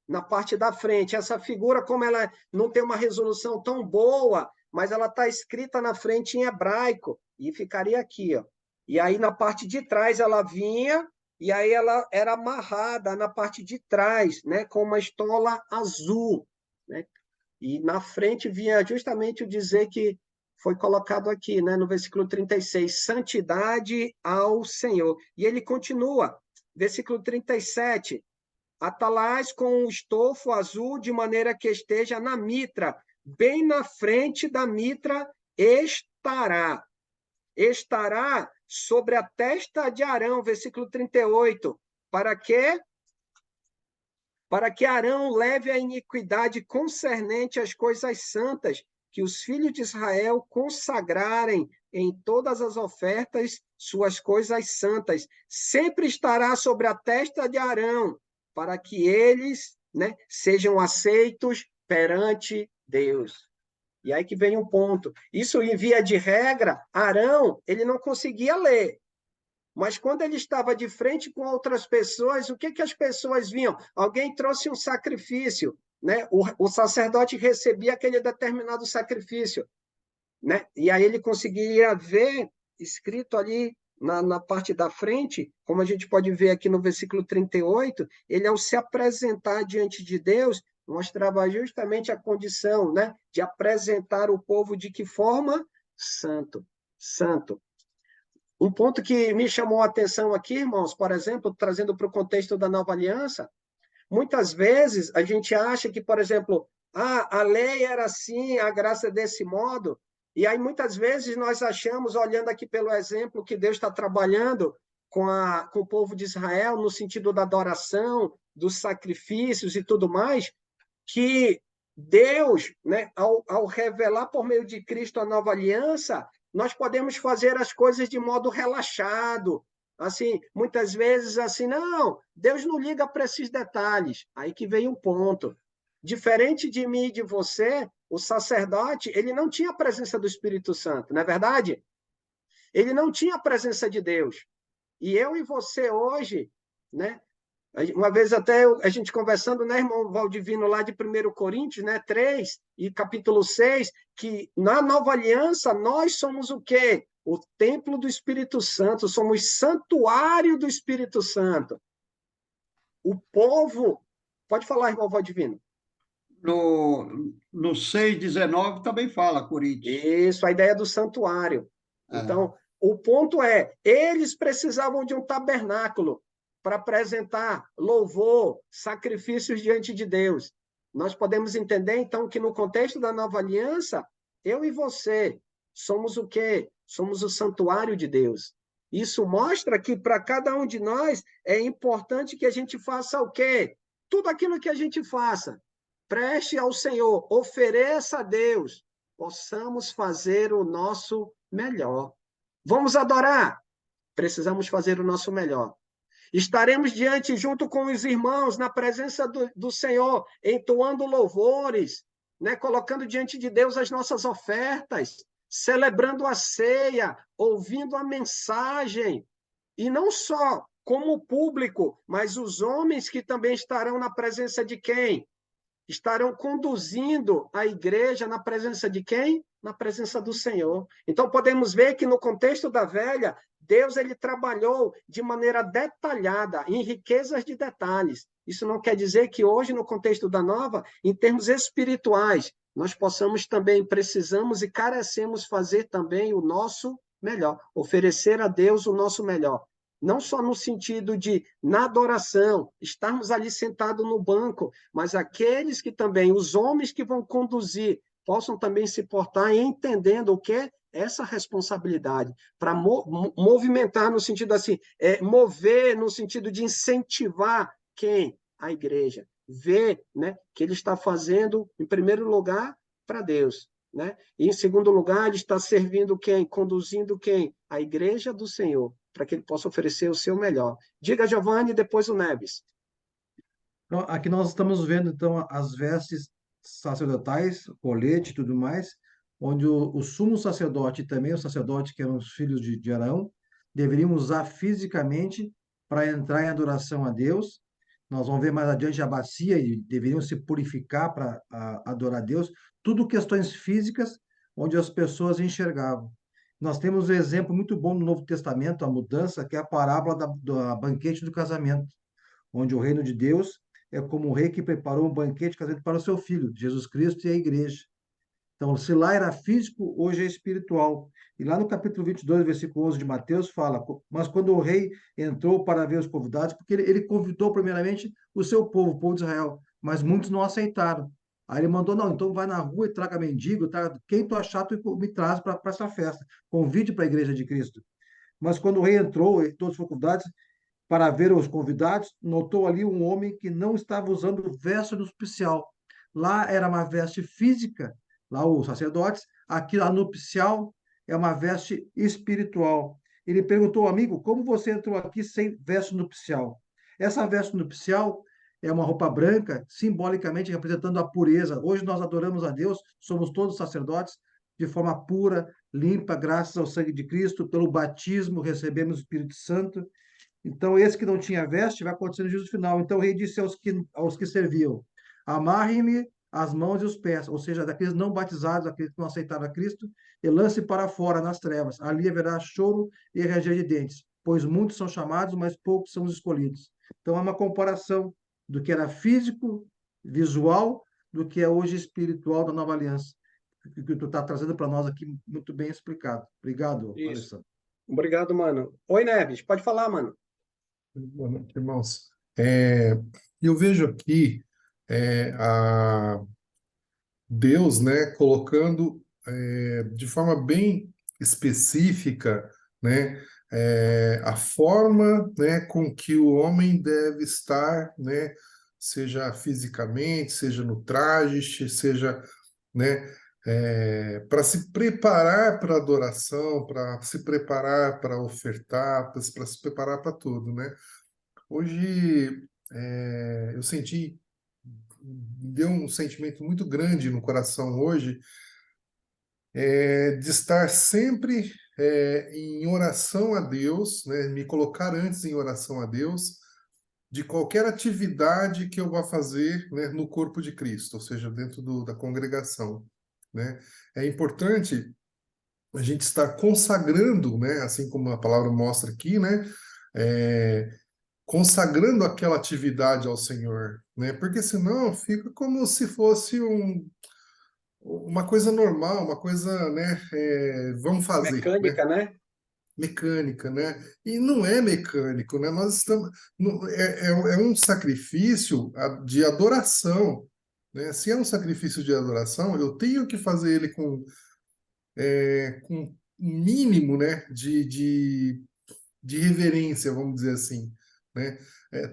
Na parte da frente. Essa figura, como ela não tem uma resolução tão boa, mas ela está escrita na frente em hebraico, e ficaria aqui, ó. E aí na parte de trás ela vinha, e aí ela era amarrada na parte de trás, né, com uma estola azul, né? E na frente vinha justamente o dizer que foi colocado aqui, né, no versículo 36, santidade ao Senhor. E ele continua, versículo 37, atalás com o estofo azul, de maneira que esteja na mitra, bem na frente da mitra estará. Estará sobre a testa de Arão, versículo 38, para quê? Para que Arão leve a iniquidade concernente às coisas santas que os filhos de Israel consagrarem em todas as ofertas suas coisas santas. Sempre estará sobre a testa de Arão, para que eles, né, sejam aceitos perante Deus. E aí que vem um ponto. Isso, em via de regra, Arão, ele não conseguia ler. Mas quando ele estava de frente com outras pessoas, o que que as pessoas viam? Alguém trouxe um sacrifício, né? O sacerdote recebia aquele determinado sacrifício, né? E aí ele conseguia ver escrito ali na parte da frente, como a gente pode ver aqui no versículo 38, ele, ao se apresentar diante de Deus, mostrava justamente a condição, né, de apresentar o povo de que forma? Santo. Santo. Um ponto que me chamou a atenção aqui, irmãos, por exemplo, trazendo para o contexto da nova aliança, muitas vezes a gente acha que, por exemplo, a lei era assim, a graça é desse modo, e aí muitas vezes nós achamos, olhando aqui pelo exemplo que Deus está trabalhando com o povo de Israel, no sentido da adoração, dos sacrifícios e tudo mais, que Deus, né, ao revelar por meio de Cristo a nova aliança, nós podemos fazer as coisas de modo relaxado, assim, muitas vezes assim, não, Deus não liga para esses detalhes. Aí que veio um ponto. Diferente de mim e de você, o sacerdote, ele não tinha a presença do Espírito Santo, não é verdade? Ele não tinha a presença de Deus. E eu e você hoje, né? Uma vez até a gente conversando, né, irmão Valdivino, lá de 1 Coríntios, né, 3 e capítulo 6, que na nova aliança nós somos o quê? O templo do Espírito Santo, somos santuário do Espírito Santo. O povo... Pode falar, irmão Valdivino. No 6,19 também fala Coríntios. Isso, a ideia do santuário. Então, o ponto é, eles precisavam de um tabernáculo para apresentar louvor, sacrifícios diante de Deus. Nós podemos entender, então, que no contexto da nova aliança, eu e você somos o quê? Somos o santuário de Deus. Isso mostra que para cada um de nós é importante que a gente faça o quê? Tudo aquilo que a gente faça. Preste ao Senhor, ofereça a Deus, possamos fazer o nosso melhor. Vamos adorar? Precisamos fazer o nosso melhor. Estaremos diante, junto com os irmãos, na presença do Senhor, entoando louvores, né? Colocando diante de Deus as nossas ofertas, celebrando a ceia, ouvindo a mensagem. E não só como público, mas os homens que também estarão na presença de quem? Estarão conduzindo a igreja na presença de quem? Na presença do Senhor. Então, podemos ver que no contexto da velha, Deus ele trabalhou de maneira detalhada, em riquezas de detalhes. Isso não quer dizer que hoje, no contexto da nova, em termos espirituais, nós possamos também, precisamos e carecemos fazer também o nosso melhor, oferecer a Deus o nosso melhor. Não só no sentido de, na adoração, estarmos ali sentados no banco, mas aqueles que também, os homens que vão conduzir, possam também se portar entendendo o que é essa responsabilidade, para movimentar no sentido assim, mover no sentido de incentivar quem? A igreja. Ver, né, que ele está fazendo, em primeiro lugar, para Deus. Né? E, em segundo lugar, ele está servindo quem? Conduzindo quem? A igreja do Senhor, para que ele possa oferecer o seu melhor. Diga, Giovanni, e depois o Neves. Então, aqui nós estamos vendo, então, as vestes sacerdotais, colete e tudo mais, onde o sumo sacerdote e também o sacerdote, que eram os filhos de Arão, deveriam usar fisicamente para entrar em adoração a Deus. Nós vamos ver mais adiante a bacia, e deveriam se purificar para adorar a Deus. Tudo questões físicas, onde as pessoas enxergavam. Nós temos um exemplo muito bom no Novo Testamento, a mudança, que é a parábola da banquete do casamento, onde o reino de Deus é como o rei que preparou um banquete de casamento para o seu filho, Jesus Cristo e a igreja. Então, se lá era físico, hoje é espiritual. E lá no capítulo 22, versículo 11 de Mateus, fala, mas quando o rei entrou para ver os convidados, porque ele convidou primeiramente o seu povo, o povo de Israel, mas muitos não aceitaram. Aí ele mandou, não, então vai na rua e traga mendigo, traga quem tu achar, tu me traz para essa festa. Convide para a igreja de Cristo. Mas quando o rei entrou, e todos foram convidados, para ver os convidados, notou ali um homem que não estava usando veste nupcial. Lá era uma veste física, lá os sacerdotes, aqui a nupcial é uma veste espiritual. Ele perguntou, amigo, como você entrou aqui sem veste nupcial? Essa veste nupcial é uma roupa branca, simbolicamente representando a pureza. Hoje nós adoramos a Deus, somos todos sacerdotes, de forma pura, limpa, graças ao sangue de Cristo, pelo batismo recebemos o Espírito Santo. Então, esse que não tinha veste vai acontecer no juízo final. Então, o rei disse aos que serviam: amarrem-me as mãos e os pés, ou seja, daqueles não batizados, aqueles que não aceitaram a Cristo, e lance para fora nas trevas. Ali haverá choro e ranger de dentes, pois muitos são chamados, mas poucos são os escolhidos. Então, é uma comparação do que era físico, visual, do que é hoje espiritual da nova aliança, que tu está trazendo para nós aqui muito bem explicado. Obrigado, Isso. Alessandro. Obrigado, mano. Oi, Neves, pode falar, mano. Boa noite, irmãos. Eu vejo aqui Deus, né, colocando de forma bem específica, né, a forma, né, com que o homem deve estar, né, seja fisicamente, seja no traje, seja, né, para se preparar para a adoração, para se preparar para ofertar, para se preparar para tudo, né? Hoje eu senti, deu um sentimento muito grande no coração hoje, de estar sempre em oração a Deus, né? Me colocar antes em oração a Deus, de qualquer atividade que eu vá fazer, né, no corpo de Cristo, ou seja, dentro da congregação, né? É importante a gente estar consagrando, né, assim como a palavra mostra aqui, né, consagrando aquela atividade ao Senhor, né? Porque senão fica como se fosse uma coisa normal, uma coisa, né, vamos fazer, né? Mecânica, né? Mecânica, né? E não é mecânico, né? Nós estamos, é um sacrifício de adoração, né? Se é um sacrifício de adoração, eu tenho que fazer ele com um mínimo, né, de reverência, vamos dizer assim, né?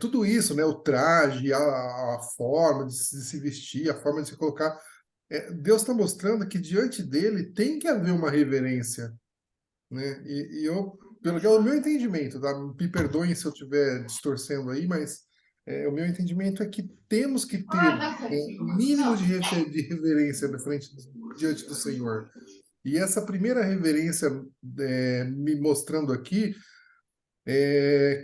Tudo isso, né, o traje, a forma de se vestir, a forma de se colocar, Deus está mostrando que diante dele tem que haver uma reverência, né? E eu, pelo que é o meu entendimento, tá? Me perdoem se eu estiver distorcendo aí, mas o meu entendimento é que temos que ter um mínimo de reverência diante do Senhor. E essa primeira reverência me mostrando aqui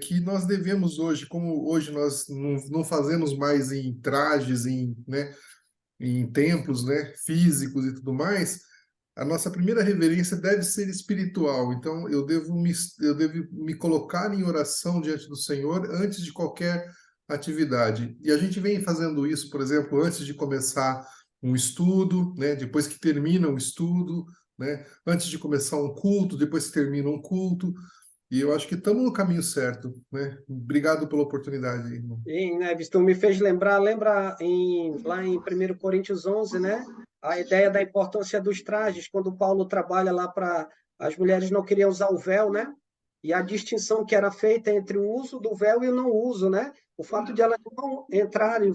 que nós devemos hoje, como hoje nós não fazemos mais em trajes, né, em templos, né, físicos e tudo mais, a nossa primeira reverência deve ser espiritual. Então, eu devo me colocar em oração diante do Senhor antes de qualquer atividade. E a gente vem fazendo isso, por exemplo, antes de começar um estudo, né, depois que termina um estudo, né, antes de começar um culto, depois que termina um culto. E eu acho que estamos no caminho certo, né? Obrigado pela oportunidade, irmão. E, Neves, tu me fez lembra lá em 1 Coríntios 11, né? A ideia da importância dos trajes, quando Paulo trabalha lá para... As mulheres não queriam usar o véu, né? E a distinção que era feita entre o uso do véu e o não uso, né? O fato de elas não entrarem,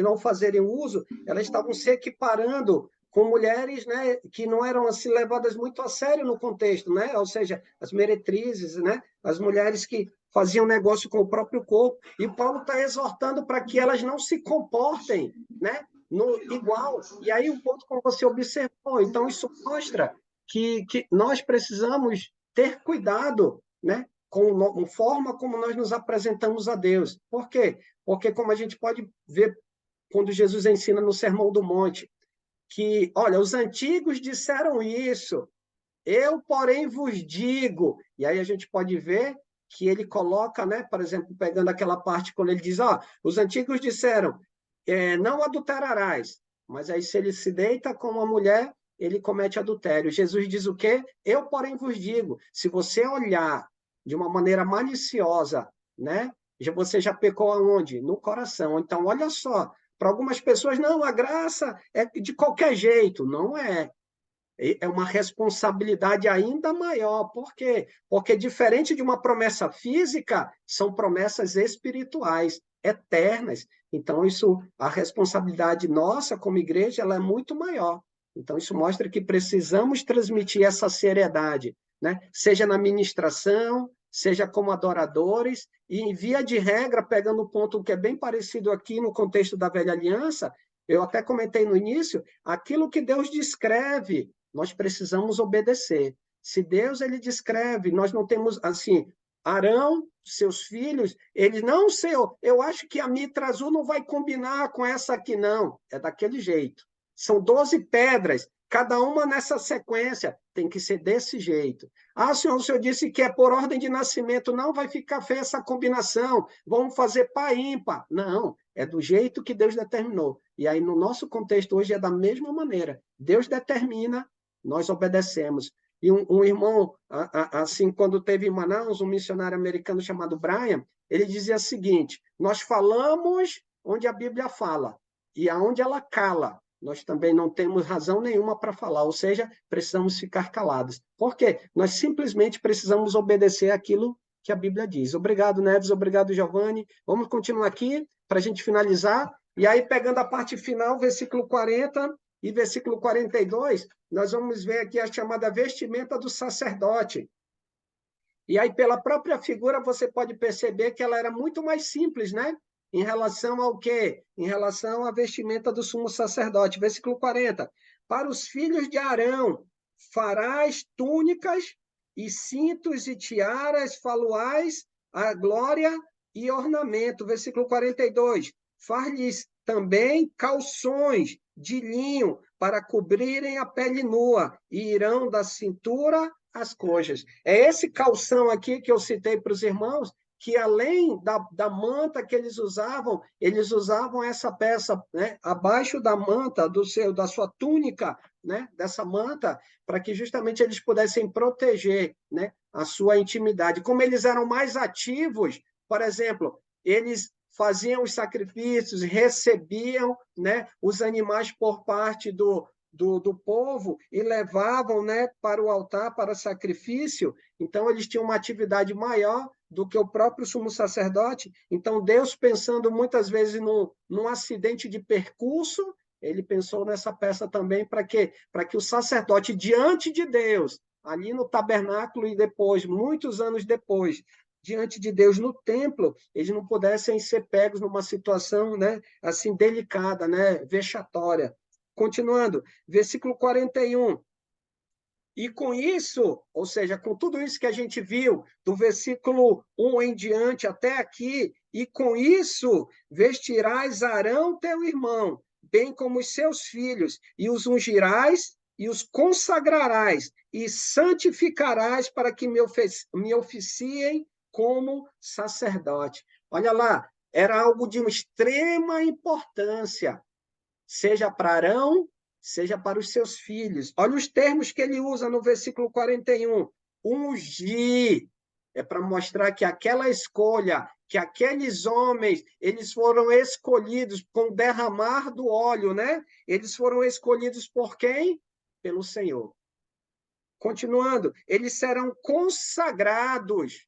não fazerem uso, elas estavam se equiparando com mulheres, né, que não eram assim levadas muito a sério no contexto, né? Ou seja, as meretrizes, né? As mulheres que faziam negócio com o próprio corpo. E Paulo está exortando para que elas não se comportem, né, igual. E aí o ponto como você observou. Então isso mostra que nós precisamos ter cuidado, né, com a forma como nós nos apresentamos a Deus. Por quê? Porque como a gente pode ver quando Jesus ensina no Sermão do Monte, que, olha, os antigos disseram isso, eu, porém, vos digo. E aí a gente pode ver que ele coloca, né, por exemplo, pegando aquela parte quando ele diz, os antigos disseram, não adulterarás, mas aí se ele se deita com uma mulher, ele comete adultério. Jesus diz o quê? Eu, porém, vos digo, se você olhar de uma maneira maliciosa, né, você já pecou aonde? No coração. Então, olha só, para algumas pessoas, não, a graça é de qualquer jeito. Não é. É uma responsabilidade ainda maior. Por quê? Porque, diferente de uma promessa física, são promessas espirituais, eternas. Então, a responsabilidade nossa como igreja ela é muito maior. Então, isso mostra que precisamos transmitir essa seriedade, né? Seja na ministração, seja como adoradores, e em via de regra, pegando um ponto que é bem parecido aqui no contexto da velha aliança, eu até comentei no início, aquilo que Deus descreve, nós precisamos obedecer. Se Deus ele descreve, nós não temos, assim, Arão, seus filhos, eles, não, Senhor, eu acho que a mitra azul não vai combinar com essa aqui, não. É daquele jeito. São 12 pedras, cada uma nessa sequência, tem que ser desse jeito. Ah, senhor, o senhor disse que é por ordem de nascimento, não vai ficar feia essa combinação, vamos fazer par ímpar. Não, é do jeito que Deus determinou. E aí, no nosso contexto hoje, é da mesma maneira. Deus determina, nós obedecemos. E um irmão, assim, quando teve em Manaus, um missionário americano chamado Brian, ele dizia o seguinte, nós falamos onde a Bíblia fala, e aonde ela cala, nós também não temos razão nenhuma para falar, ou seja, precisamos ficar calados. Por quê? Nós simplesmente precisamos obedecer aquilo que a Bíblia diz. Obrigado, Neves, obrigado, Giovanni. Vamos continuar aqui para a gente finalizar. E aí, pegando a parte final, versículo 40 e versículo 42, nós vamos ver aqui a chamada vestimenta do sacerdote. E aí, pela própria figura, você pode perceber que ela era muito mais simples, né? Em relação ao quê? Em relação à vestimenta do sumo sacerdote. Versículo 40. Para os filhos de Arão, farás túnicas e cintos e tiaras, faluais, a glória e ornamento. Versículo 42. Far-lhes também calções de linho para cobrirem a pele nua, e irão da cintura às coxas. É esse calção aqui que eu citei para os irmãos, que além da manta que eles usavam essa peça, né, abaixo da manta, da sua túnica, né, dessa manta, para que justamente eles pudessem proteger, né, a sua intimidade. Como eles eram mais ativos, por exemplo, eles faziam os sacrifícios, recebiam, né, os animais por parte do povo e levavam, né, para o altar, para o sacrifício. Então, eles tinham uma atividade maior do que o próprio sumo sacerdote. Então, Deus, pensando muitas vezes num acidente de percurso, ele pensou nessa peça também para quê? Para que o sacerdote, diante de Deus, ali no tabernáculo e depois, muitos anos depois, diante de Deus no templo, eles não pudessem ser pegos numa situação, né, assim, delicada, né, vexatória. Continuando, versículo 41. E com isso, ou seja, com tudo isso que a gente viu, do versículo 1 em diante até aqui, e com isso vestirás Arão, teu irmão, bem como os seus filhos, e os ungirás e os consagrarás, e santificarás para que me oficiem como sacerdote. Olha lá, era algo de uma extrema importância, seja para Arão, seja para os seus filhos. Olha os termos que ele usa no versículo 41. Ungir é para mostrar que aquela escolha, que aqueles homens, eles foram escolhidos com o derramar do óleo, né? Eles foram escolhidos por quem? Pelo Senhor. Continuando, eles serão consagrados,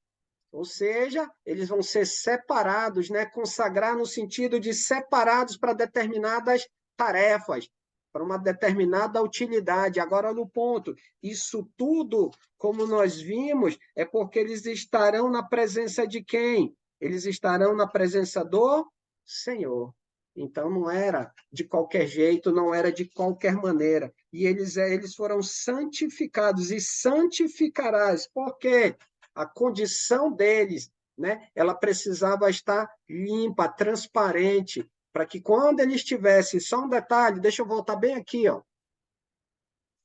ou seja, eles vão ser separados, né? Consagrar no sentido de separados para determinadas tarefas, para uma determinada utilidade. Agora, no ponto, isso tudo, como nós vimos, é porque eles estarão na presença de quem? Eles estarão na presença do Senhor. Então, não era de qualquer jeito, não era de qualquer maneira. E eles foram santificados, e santificarás. Por quê? A condição deles, né, ela precisava estar limpa, transparente, para que quando eles tivessem, só um detalhe, deixa eu voltar bem aqui, ó,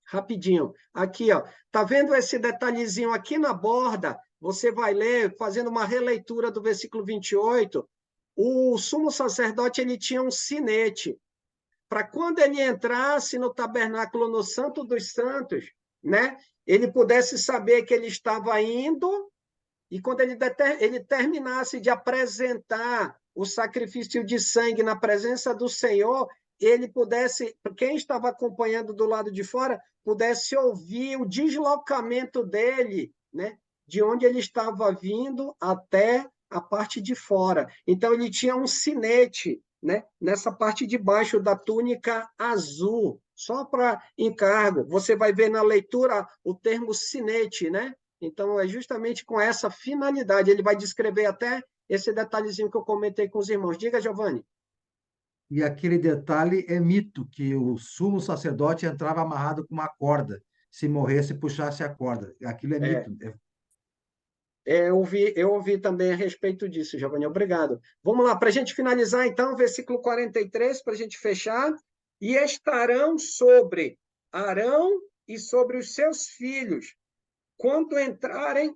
rapidinho, aqui, ó, tá vendo esse detalhezinho aqui na borda? Você vai ler, fazendo uma releitura do versículo 28, o sumo sacerdote, ele tinha um sinete, para quando ele entrasse no tabernáculo, no Santo dos Santos, né, ele pudesse saber que ele estava indo, e quando ele terminasse de apresentar o sacrifício de sangue na presença do Senhor, ele pudesse, quem estava acompanhando do lado de fora, pudesse ouvir o deslocamento dele, né, de onde ele estava vindo até a parte de fora. Então, ele tinha um sinete, né, nessa parte de baixo da túnica azul, só para encargo. Você vai ver na leitura o termo sinete, né? Então, é justamente com essa finalidade. Ele vai descrever até esse detalhezinho que eu comentei com os irmãos. Diga, Giovanni. E aquele detalhe é mito, que o sumo sacerdote entrava amarrado com uma corda. Se morresse, puxasse a corda. Aquilo é É, mito. eu ouvi também a respeito disso, Giovanni. Obrigado. Vamos lá, para a gente finalizar, então, versículo 43, para a gente fechar. E estarão sobre Arão e sobre os seus filhos, quando entrarem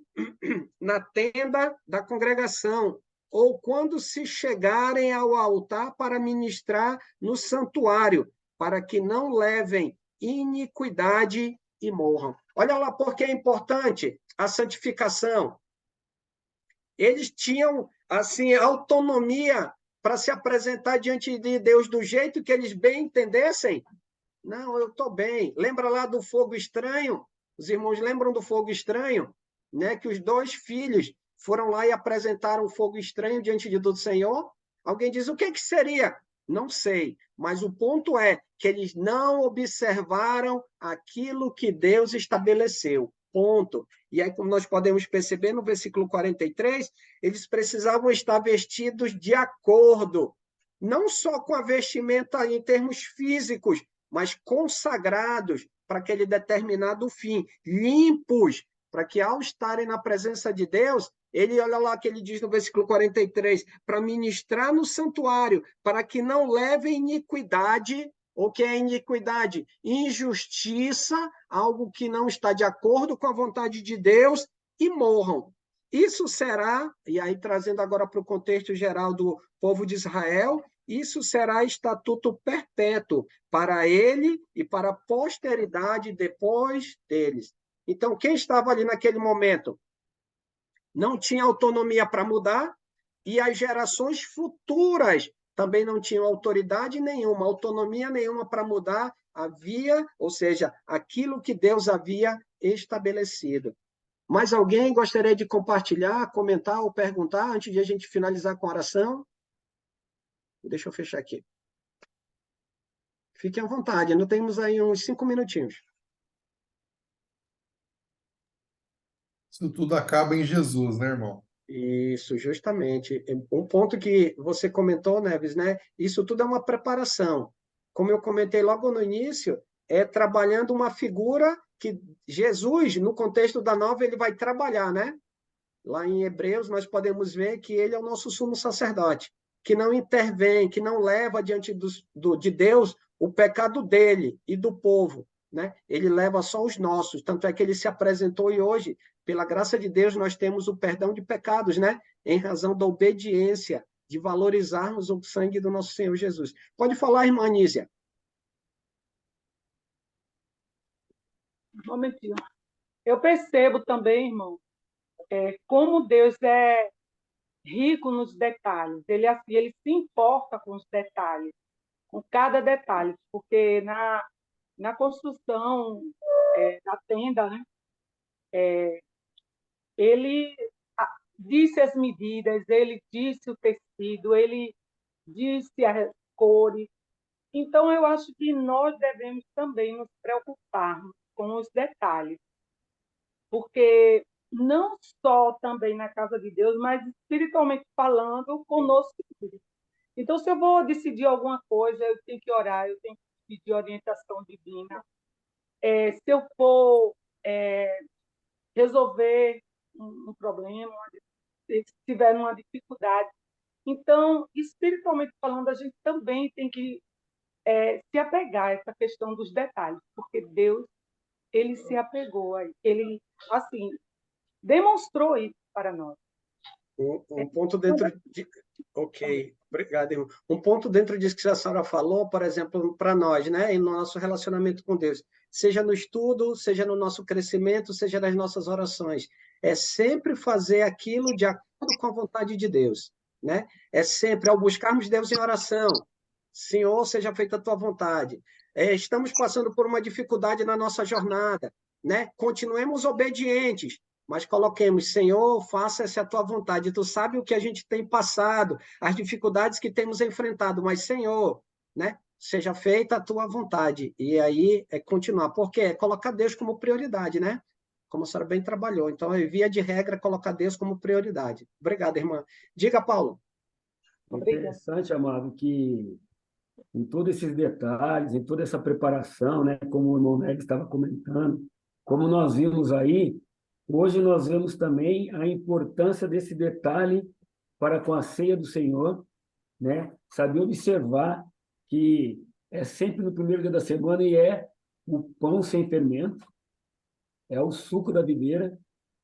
na tenda da congregação, ou quando se chegarem ao altar para ministrar no santuário, para que não levem iniquidade e morram. Olha lá porque é importante a santificação. Eles tinham, assim, autonomia para se apresentar diante de Deus do jeito que eles bem entendessem. Não, eu estou bem. Lembra lá do fogo estranho? Os irmãos lembram do fogo estranho? Né? Que os 2 filhos foram lá e apresentaram o fogo estranho diante do Senhor. Alguém diz, o que seria? Não sei, mas o ponto é que eles não observaram aquilo que Deus estabeleceu. Ponto. E aí, como nós podemos perceber no versículo 43, eles precisavam estar vestidos de acordo, não só com a vestimenta em termos físicos, mas consagrados para aquele determinado fim, limpos, para que ao estarem na presença de Deus, ele, olha lá que ele diz no versículo 43, para ministrar no santuário, para que não levem iniquidade. O que é iniquidade? Injustiça, algo que não está de acordo com a vontade de Deus, e morram. Isso será, e aí trazendo agora para o contexto geral do povo de Israel, isso será estatuto perpétuo para ele e para a posteridade depois deles. Então, quem estava ali naquele momento não tinha autonomia para mudar, e as gerações futuras também não tinham autoridade nenhuma, autonomia nenhuma para mudar havia, ou seja, aquilo que Deus havia estabelecido. Mais alguém gostaria de compartilhar, comentar ou perguntar antes de a gente finalizar com a oração? Deixa eu fechar aqui. Fiquem à vontade, nós temos aí uns 5 minutinhos. Isso tudo acaba em Jesus, né, irmão? Isso, justamente. Um ponto que você comentou, Neves, né? Isso tudo é uma preparação. Como eu comentei logo no início, é trabalhando uma figura que Jesus, no contexto da nova, ele vai trabalhar, né? Lá em Hebreus, nós podemos ver que ele é o nosso sumo sacerdote, que não intervém, que não leva diante de Deus o pecado dele e do povo, né? Ele leva só os nossos. Tanto é que ele se apresentou e hoje, pela graça de Deus, nós temos o perdão de pecados, né? Em razão da obediência, de valorizarmos o sangue do nosso Senhor Jesus. Pode falar, irmã Anísia. Um momentinho. Eu percebo também, irmão, como Deus é rico nos detalhes. Ele se importa com os detalhes, com cada detalhe, porque na construção da tenda, né, ele disse as medidas, ele disse o tecido, ele disse as cores. Então, eu acho que nós devemos também nos preocuparmos com os detalhes, porque não só também na casa de Deus, mas espiritualmente falando, conosco. Então, se eu vou decidir alguma coisa, eu tenho que orar, eu tenho que pedir orientação divina. Se eu for resolver um problema, se tiver uma dificuldade. Então, espiritualmente falando, a gente também tem que se apegar a essa questão dos detalhes, porque Deus, ele se apegou, ele, assim, demonstrou isso para nós. Um ponto dentro de... Ok, obrigado, irmão. Um ponto dentro disso que a senhora falou, por exemplo, para nós, né, e no nosso relacionamento com Deus, seja no estudo, seja no nosso crescimento, seja nas nossas orações, é sempre fazer aquilo de acordo com a vontade de Deus, né? É sempre, ao buscarmos Deus em oração, Senhor, seja feita a tua vontade. Estamos passando por uma dificuldade na nossa jornada, né? Continuemos obedientes, mas coloquemos, Senhor, faça-se a tua vontade. Tu sabe o que a gente tem passado, as dificuldades que temos enfrentado, mas, Senhor, né? seja feita a tua vontade. E aí é continuar, porque é colocar Deus como prioridade, né? Como a senhora bem trabalhou. Então, via de regra, colocar Deus como prioridade. Obrigado, irmã. Diga, Paulo. É Obrigada. interessante, amado, que em todos esses detalhes, em toda essa preparação, né, como o irmão Neves estava comentando, como nós vimos aí, hoje nós vemos também a importância desse detalhe para com a ceia do Senhor, né? Saber observar que é sempre no primeiro dia da semana e é o pão sem fermento, é o suco da videira,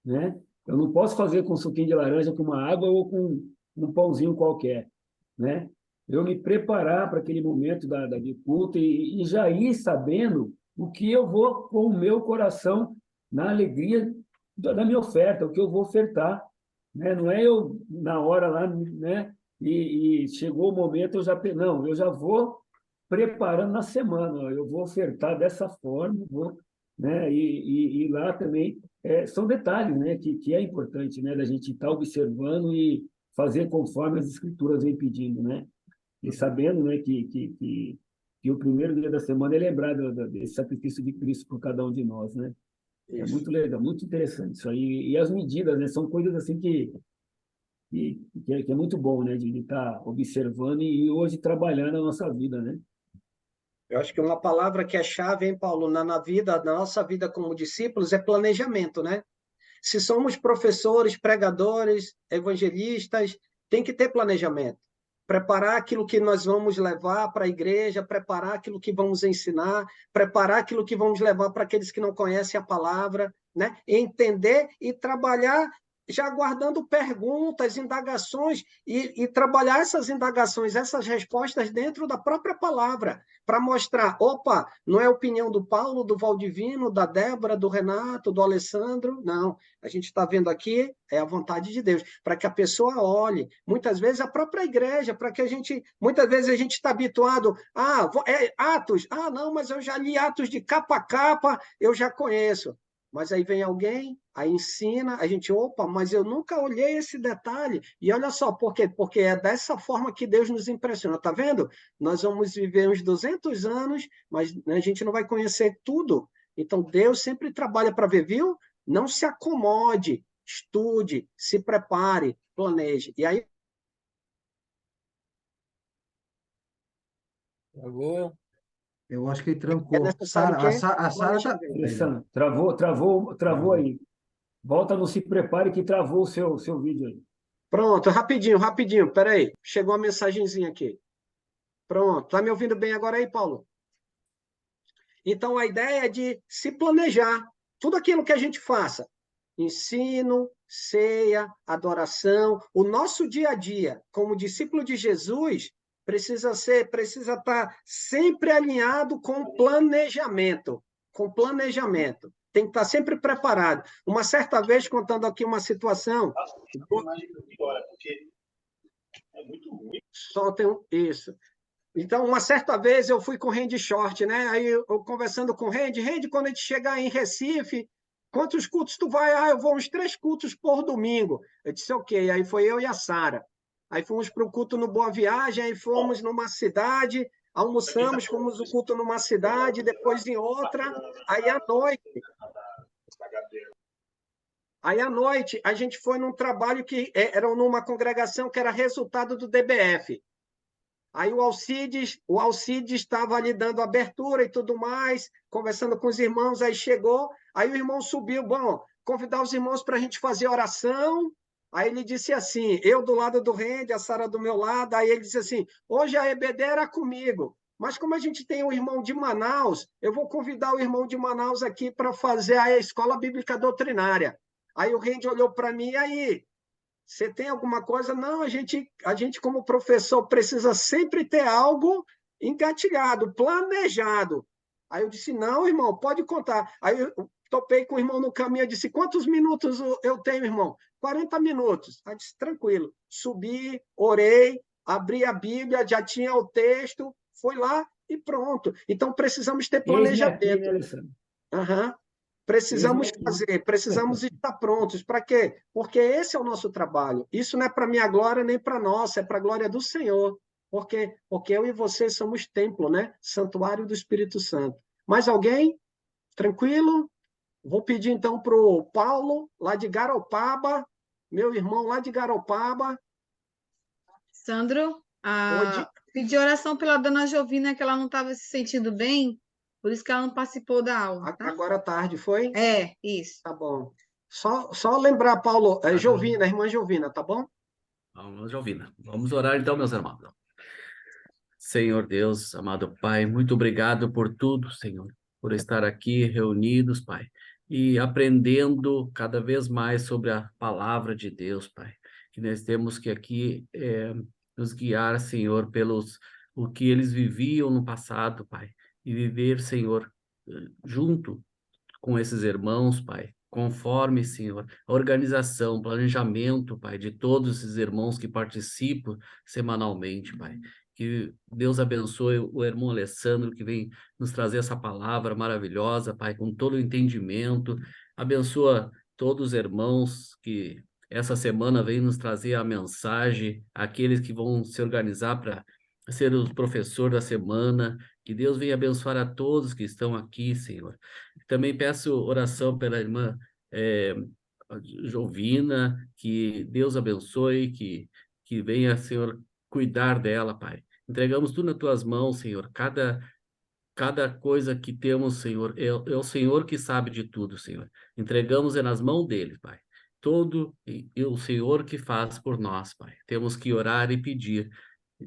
né? Eu não posso fazer com suquinho de laranja, com uma água ou com um pãozinho qualquer, né? Eu me preparar para aquele momento da de culto e já ir sabendo o que eu vou com o meu coração na alegria da minha oferta, o que eu vou ofertar, né? Não é eu na hora lá, né? E chegou o momento não, eu já vou preparando na semana, eu vou ofertar dessa forma, vou, né? E lá também são detalhes, né? Que é importante, né? Da gente estar observando e fazer conforme as escrituras vêm pedindo, né? E sabendo, né? Que o primeiro dia da semana é lembrar desse sacrifício de Cristo por cada um de nós, né? É Isso. muito legal, muito interessante isso aí. E as medidas, né? São coisas assim que é muito bom, né? De estar observando e hoje trabalhando na nossa vida, né? Eu acho que uma palavra que é chave, hein, Paulo, na vida, na nossa vida como discípulos, é planejamento, né? Se somos professores, pregadores, evangelistas, tem que ter planejamento. Preparar aquilo que nós vamos levar para a igreja, preparar aquilo que vamos ensinar, preparar aquilo que vamos levar para aqueles que não conhecem a palavra, né? Entender e trabalhar já guardando perguntas, indagações e trabalhar essas indagações, essas respostas dentro da própria palavra, para mostrar, opa, não é a opinião do Paulo, do Valdivino, da Débora, do Renato, do Alessandro, não. A gente está vendo aqui, é a vontade de Deus, para que a pessoa olhe. Muitas vezes a própria igreja, para que a gente. Muitas vezes a gente está habituado. Atos. Ah, não, mas eu já li Atos de capa a capa, eu já conheço. Mas aí vem alguém, aí ensina, a gente, opa, mas eu nunca olhei esse detalhe. E olha só, por quê? Porque é dessa forma que Deus nos impressiona, tá vendo? Nós vamos viver uns 200 anos, mas a gente não vai conhecer tudo. Então, Deus sempre trabalha para ver, viu? Não se acomode, estude, se prepare, planeje. E aí. Travou? Eu acho que ele É trancou. necessário o Sara, quê? a Sara tá. Planejamento. Alessandro, travou aí. Volta no Se Prepare que travou o seu vídeo aí. Pronto, rapidinho. Peraí, chegou uma mensagenzinha aqui. Pronto, tá me ouvindo bem agora aí, Paulo? Então, a ideia é de se planejar. Tudo aquilo que a gente faça, ensino, ceia, adoração, o nosso dia a dia, como discípulo de Jesus, precisa estar sempre alinhado com planejamento, Tem que estar sempre preparado. Uma certa vez, contando aqui uma situação. Só tem isso. Então, uma certa vez eu fui com o Randy Short, né? Aí eu conversando com o Randy, quando a gente chegar em Recife, quantos cultos tu vai? Ah, eu vou uns 3 cultos por domingo. Eu disse, ok. Aí foi eu e a Sara. Aí fomos para o culto no Boa Viagem, aí fomos numa cidade, almoçamos, fomos o culto numa cidade, depois em outra. Aí à noite a gente foi num trabalho que era numa congregação que era resultado do DBF. Aí o Alcides estava ali dando abertura e tudo mais, conversando com os irmãos, aí chegou, aí o irmão subiu, bom, convidar os irmãos para a gente fazer oração. Aí ele disse assim, eu do lado do Randy, a Sara do meu lado, aí ele disse assim, hoje a EBD era comigo, mas como a gente tem um irmão de Manaus, eu vou convidar o irmão de Manaus aqui para fazer a Escola Bíblica Doutrinária. Aí o Randy olhou para mim, e aí? Você tem alguma coisa? Não, a gente, como professor, precisa sempre ter algo engatilhado, planejado. Aí eu disse, não, irmão, pode contar. Aí eu topei com o irmão no caminho, eu disse, quantos minutos eu tenho, irmão? 40 minutos. Aí eu disse, tranquilo. Subi, orei, abri a Bíblia, já tinha o texto, foi lá e pronto. Então, precisamos ter Eis-me aqui, né, planejamento. Alessandro? Uhum. Precisamos Eis-me aqui. fazer, precisamos estar prontos. Para quê? Porque esse é o nosso trabalho. Isso não é para minha glória nem para nossa, é para a glória do Senhor. Porque eu e você somos templo, né? Santuário do Espírito Santo. Mais alguém? Tranquilo? Vou pedir então para o Paulo, lá de Garopaba, meu irmão lá de Garopaba. Sandro, Onde... pedi oração pela dona Jovina, que ela não estava se sentindo bem, por isso que ela não participou da aula, tá? Agora à tarde, foi? É, isso. Tá bom. Só lembrar, Paulo, Jovina, irmã Jovina, tá bom? Irmã Jovina. Vamos orar então, meus irmãos. Senhor Deus, amado Pai, muito obrigado por tudo, Senhor, por estar aqui reunidos, Pai, e aprendendo cada vez mais sobre a palavra de Deus, Pai. Que nós temos que aqui nos guiar, Senhor, pelos o que eles viviam no passado, Pai, e viver, Senhor, junto com esses irmãos, Pai, conforme, Senhor, a organização, planejamento, Pai, de todos esses irmãos que participam semanalmente, Pai. Que Deus abençoe o irmão Alessandro, que vem nos trazer essa palavra maravilhosa, Pai, com todo o entendimento. Abençoa todos os irmãos que essa semana vem nos trazer a mensagem, aqueles que vão se organizar para ser o professor da semana. Que Deus venha abençoar a todos que estão aqui, Senhor. Também peço oração pela irmã Jovina, que Deus abençoe, que venha, Senhor, cuidar dela, Pai. Entregamos tudo nas tuas mãos, Senhor. Cada coisa que temos, Senhor, é o Senhor que sabe de tudo, Senhor. Entregamos nas mãos dele, Pai. Todo é o Senhor que faz por nós, Pai. Temos que orar e pedir.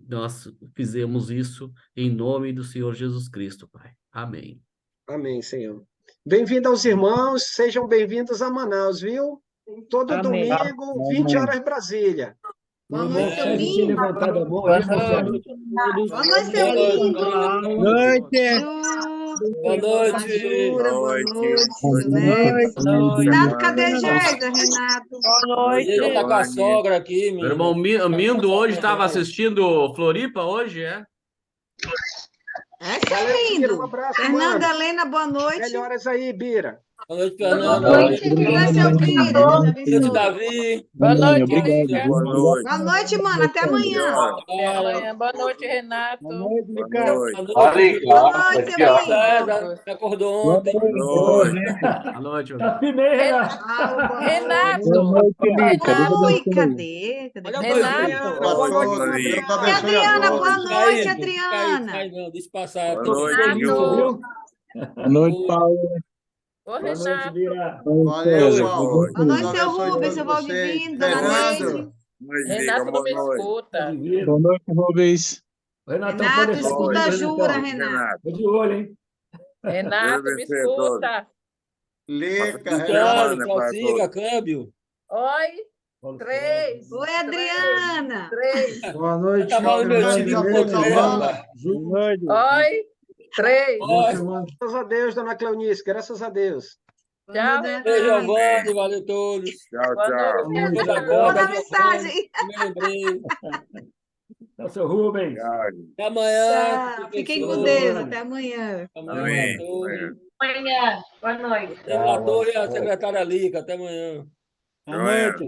Nós fizemos isso em nome do Senhor Jesus Cristo, Pai. Amém. Amém, Senhor. Bem-vindo aos irmãos, sejam bem-vindos a Manaus, viu? Todo Amém. domingo, 20 horas Brasília. Boa noite, seu Pode ter lindo. levantado a mão aí, Marcelo. Boa noite, seu lindo. Boa noite. Boa noite, tudo bem? Renato, cadê Gerda, Renato? Ele tá com a sogra aqui, Meu meu irmão Mindo hoje estava assistindo Floripa hoje, é? É, seu Valeu, Bira, um lindo. abraço, Fernanda mano. Helena, boa noite. Melhoras aí, Bira. Boa noite, Boa Fernanda. noite, Bira, seu Bira. Deus Boa noite, abençoe. Davi. Boa noite, obrigado. Boa noite. Boa noite, mano. Até amanhã. Boa noite, Renato. Boa noite. Boa noite, Boa noite, seu lindo. César. Acordou ontem. Boa noite, meu Tá firme aí, Renato. Renato. Oi, cadê? Renato. Boa noite. Boa noite. Deus E abençoe a Adriana, todos. boa noite, Adriana. Cai não, deixa passar. Boa noite, Renato. Boa noite, Paulo. Ô, Boa noite, Renato. Bira. Valeu, Paulo. Boa noite, Deus seu abençoe Rubens, todos seu vocês. Valdivino, dona Fernando. Neide. Renato não me escuta. Boa noite, Rubens. Renatão, Renato, pode escuta a Jura, Renatão. Renato. Tô de olho, hein? Renato, me escuta. Leca, Câmbio, Renato. prossiga, câmbio. Oi, 3. Oi, Adriana. 3. Boa noite, Tá falando meu time, Fernanda, pô, Helena, caramba. Ju. Oi, 3. Boa semana. Graças a Deus, dona Cleonice, graças a Deus. Tchau, Beijo, Giovanni, valeu a todos. Tchau, Boa tchau. noite, Coisa Renato. boa, Manda Giovanni, mensagem. me lembrei. Tá, seu Rubens. Tchau. Até amanhã. Tchau. Fiquem com professor. Deus. Até amanhã. Amanhã, Amém. todos. Amanhã. Boa noite. Relator e a secretária Lica. Até amanhã. Boa noite.